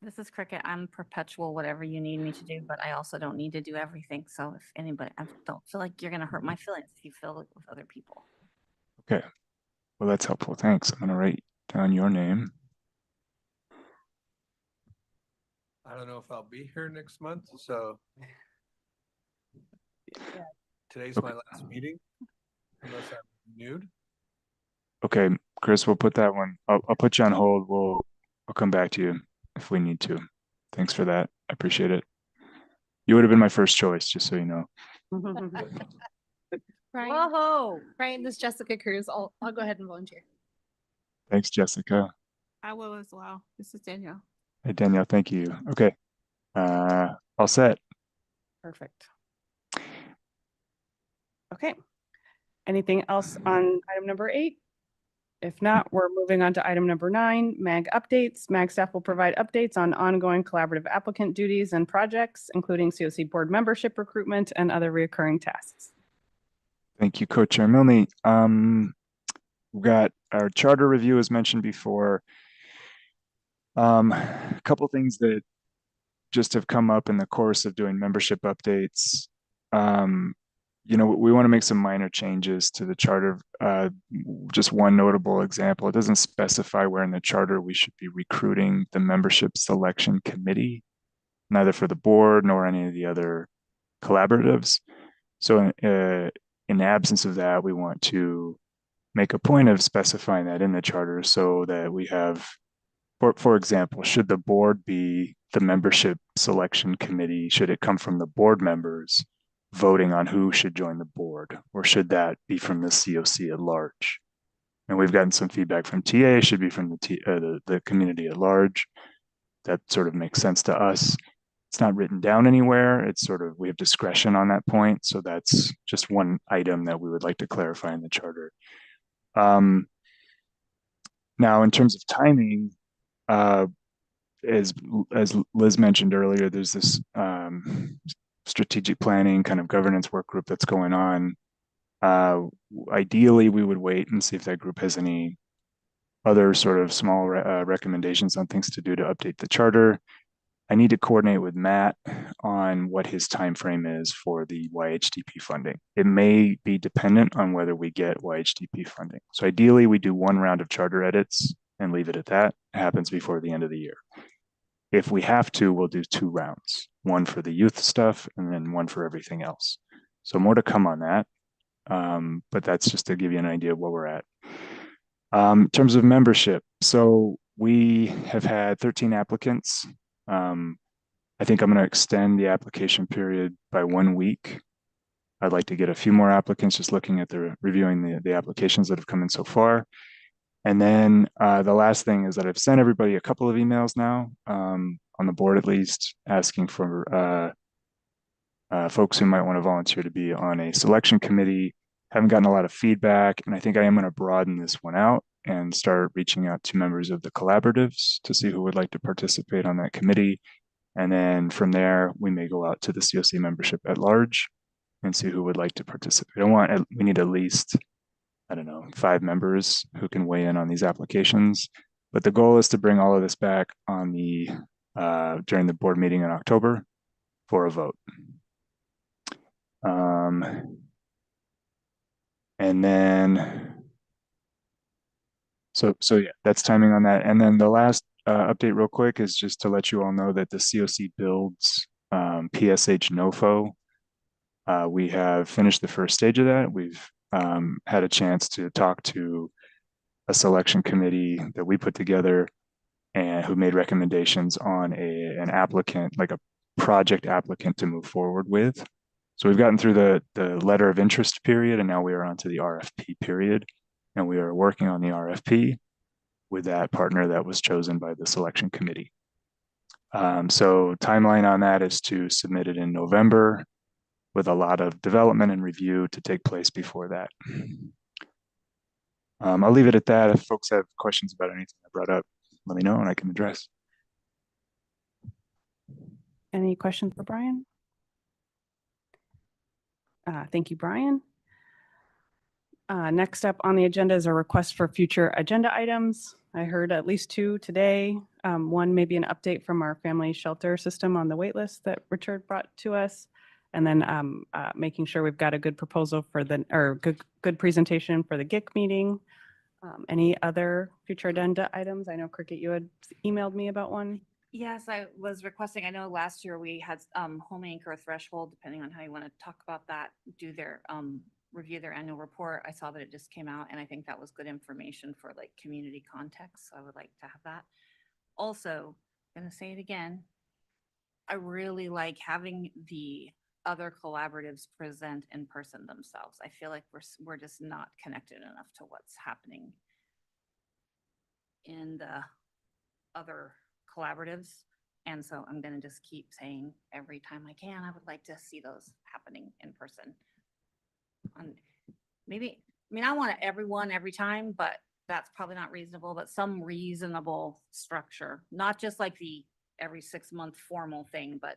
This is Cricket. I'm perpetual, whatever you need me to do, but I also don't need to do everything. So if anybody, I don't feel like you're going to hurt my feelings if you fill it with other people. Okay. Well, that's helpful. Thanks. I'm going to write down your name. I don't know if I'll be here next month, so. Yeah. Today's Okay. my last meeting, unless I'm renewed. Okay, Chris, we'll put that one. I'll put you on hold. I'll come back to you if we need to. Thanks for that. I appreciate it. You would have been my first choice, just so you know. Brian, Whoa. Brian, this is Jessica Cruz. I'll go ahead and volunteer. Thanks, Jessica. I will as well. This is Danielle. Hey, Danielle, thank you. Okay. All set. Perfect. Okay. Anything else on item number 8? If not, we're moving on to item number 9, MAG updates. MAG staff will provide updates on ongoing collaborative applicant duties and projects, including COC board membership recruitment and other recurring tasks. Thank you, Co-Chair Milne. We've got our charter review as mentioned before. A couple things that just have come up in the course of doing membership updates. You know, we want to make some minor changes to the charter. Just one notable example, it doesn't specify where in the charter we should be recruiting the membership selection committee, neither for the board nor any of the other collaboratives. So in the absence of that, we want to make a point of specifying that in the charter so that we have, for example, should the board be the membership selection committee, should it come from the board members voting on who should join the board, or should that be from the COC at large? And we've gotten some feedback from TA, should be from the community at large. That sort of makes sense to us. It's not written down anywhere. It's sort of, we have discretion on that point. So that's just one item that we would like to clarify in the charter. Now, in terms of timing, as Liz mentioned earlier, there's this strategic planning kind of governance work group that's going on. Ideally, we would wait and see if that group has any other sort of small recommendations on things to do to update the charter. I need to coordinate with Matt on what his time frame is for the YHDP funding. It may be dependent on whether we get YHDP funding. So ideally, we do one round of charter edits and leave it at that. It happens before the end of the year. If we have to, we'll do 2 rounds, one for the youth stuff and then one for everything else. So more to come on that. But that's just to give you an idea of where we're at. In terms of membership, so we have had 13 applicants. I think I'm going to extend the application period by 1 week. I'd like to get a few more applicants, just looking at reviewing the applications that have come in so far. And then the last thing is that I've sent everybody a couple of emails now, on the board at least, asking for folks who might want to volunteer to be on a selection committee. Haven't gotten a lot of feedback, and I think I am going to broaden this one out and start reaching out to members of the collaboratives to see who would like to participate on that committee. And then from there, we may go out to the COC membership at large and see who would like to participate. We need at least, I don't know, 5 members who can weigh in on these applications. But the goal is to bring all of this back on the during the board meeting in October for a vote. And then, so yeah, that's timing on that. And then the last update real quick is just to let you all know that the COC builds PSH NOFO. We have finished the first stage of that. We've had a chance to talk to a selection committee that we put together and who made recommendations on an applicant, like a project applicant to move forward with. So we've gotten through the letter of interest period, and now we are on to the RFP period. And we are working on the RFP with that partner that was chosen by the selection committee. So timeline on that is to submit it in November with a lot of development and review to take place before that. I'll leave it at that. If folks have questions about anything I brought up, let me know and I can address. Any questions for Brian? Thank you, Brian. Next up on the agenda is a request for future agenda items. I heard at least 2 today. One maybe an update from our family shelter system on the wait list that Richard brought to us. And then making sure we've got a good proposal for good presentation for the GIC meeting. Any other future agenda items? I know Cricket, you had emailed me about one. Yes, I was requesting, I know last year we had home anchor threshold, depending on how you want to talk about that, do their review their annual report. I saw that it just came out and I think that was good information for like community context. So I would like to have that. Also, gonna say it again, I really like having the other collaboratives present in person themselves. I feel like we're just not connected enough to what's happening in the other collaboratives. And so I'm gonna just keep saying every time I can, I would like to see those happening in person. Maybe, I mean, I want everyone every time, but that's probably not reasonable, but some reasonable structure, not just like the every 6-month formal thing, but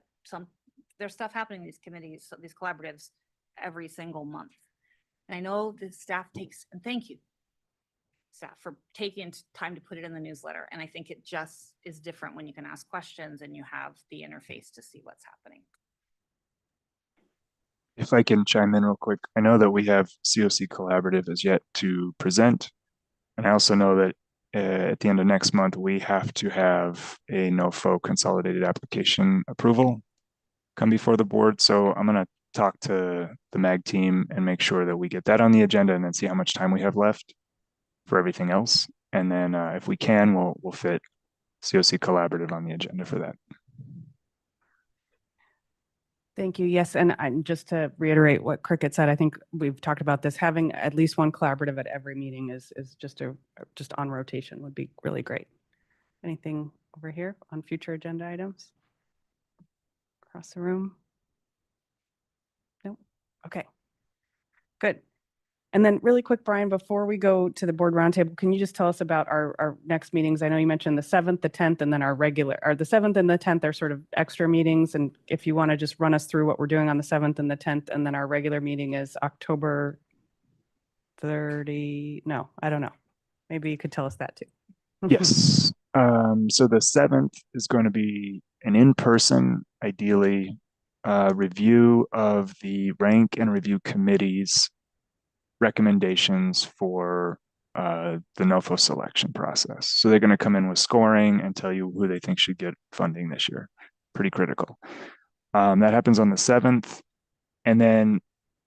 there's stuff happening in these committees, these collaboratives every single month. And I know the staff takes, and thank you, staff, for taking time to put it in the newsletter. And I think it just is different when you can ask questions and you have the interface to see what's happening. If I can chime in real quick, I know that we have COC Collaborative as yet to present. And I also know that at the end of next month, we have to have a NOFO consolidated application approval come before the board. So I'm going to talk to the MAG team and make sure that we get that on the agenda and then see how much time we have left for everything else. And then if we can, we'll fit COC Collaborative on the agenda for that. Thank you. Yes, and just to reiterate what Cricket said, I think we've talked about this. Having at least one collaborative at every meeting is just on rotation would be really great. Anything over here on future agenda items? Across the room? Nope. Okay. Good. And then really quick, Brian, before we go to the board roundtable, can you just tell us about our next meetings? I know you mentioned the 7th, the 10th, and then the 7th and the 10th are sort of extra meetings. And if you want to just run us through what we're doing on the 7th and the 10th, and then our regular meeting is October 30. No, I don't know. Maybe you could tell us that too. Yes. So the 7th is going to be an in-person, ideally, review of the rank and review committee's recommendations for the NOFO selection process. So they're going to come in with scoring and tell you who they think should get funding this year. Pretty critical. That happens on the 7th. And then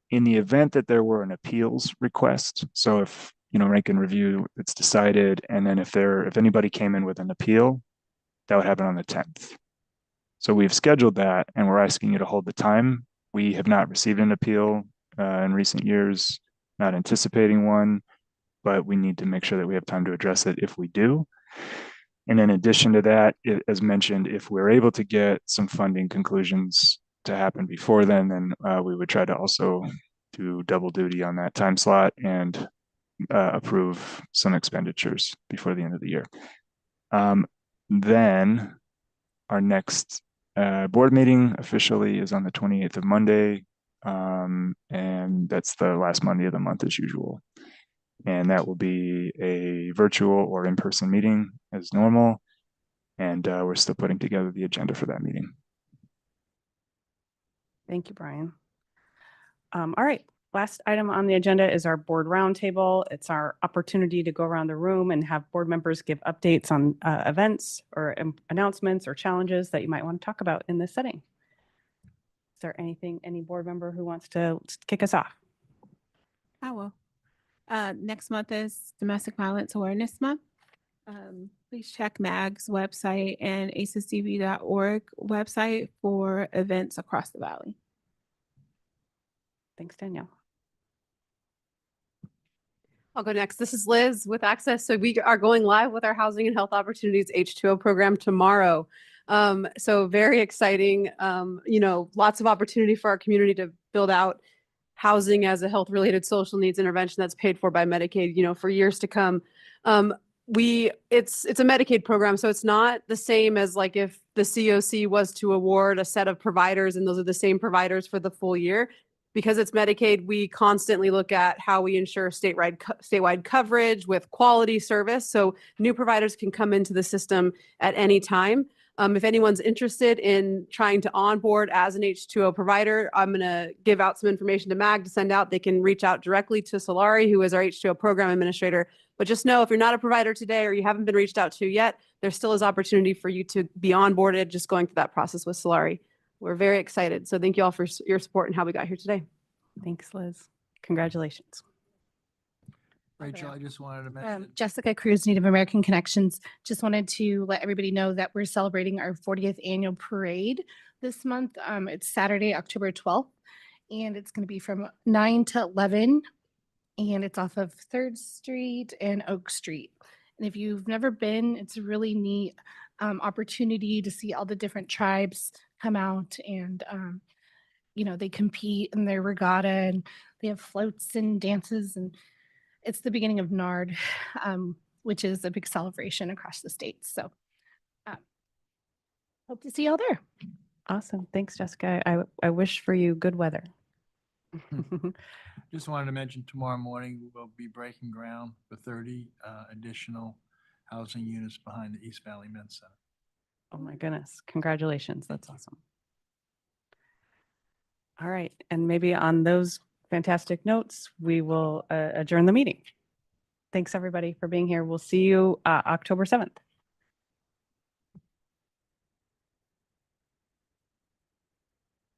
in the event that there were an appeals request, so if rank and review, it's decided, and then if anybody came in with an appeal, that would happen on the 10th. So we've scheduled that, and we're asking you to hold the time. We have not received an appeal in recent years, not anticipating one, but we need to make sure that we have time to address it if we do. And in addition to that, as mentioned, if we're able to get some funding conclusions to happen before then we would try to also do double duty on that time slot and approve some expenditures before the end of the year. Then our next board meeting officially is on the 28th of Monday, and that's the last Monday of the month as usual. And that will be a virtual or in-person meeting as normal, and we're still putting together the agenda for that meeting. Thank you, Brian. All right. Last item on the agenda is our board roundtable. It's our opportunity to go around the room and have board members give updates on events or announcements or challenges that you might want to talk about in this setting. Is there any board member who wants to kick us off? I will. Next month is Domestic Violence Awareness Month. Please check MAG's website and acesdv.org website for events across the valley. Thanks, Danielle. I'll go next. This is Liz with Access. So we are going live with our Housing and Health Opportunities H2O program tomorrow. So very exciting, lots of opportunity for our community to build out housing as a health-related social needs intervention that's paid for by Medicaid, for years to come. It's a Medicaid program, so it's not the same as like if the COC was to award a set of providers and those are the same providers for the full year. Because it's Medicaid, we constantly look at how we ensure statewide coverage with quality service. So new providers can come into the system at any time. If anyone's interested in trying to onboard as an H2O provider, I'm going to give out some information to MAG to send out. They can reach out directly to Solari, who is our H2O program administrator. But just know if you're not a provider today or you haven't been reached out to yet, there still is opportunity for you to be onboarded just going through that process with Solari. We're very excited. So thank you all for your support and how we got here today. Thanks, Liz. Congratulations. Rachel, I just wanted to mention. Jessica Cruz, Native American Connections. Just wanted to let everybody know that we're celebrating our 40th annual parade this month. It's Saturday, October 12th, and it's going to be from 9 to 11, and it's off of 3rd Street and Oak Street. And if you've never been, it's a really neat opportunity to see all the different tribes come out and, you know, they compete in their regatta and they have floats and dances, and it's the beginning of NARD, which is a big celebration across the state. So hope to see y'all there. Awesome. Thanks, Jessica. I wish for you good weather. Just wanted to mention tomorrow morning, we'll be breaking ground for 30 additional housing units behind the East Valley Men's Center. Oh my goodness. Congratulations. That's awesome. All right. And maybe on those fantastic notes, we will adjourn the meeting. Thanks everybody for being here. We'll see you October 7th.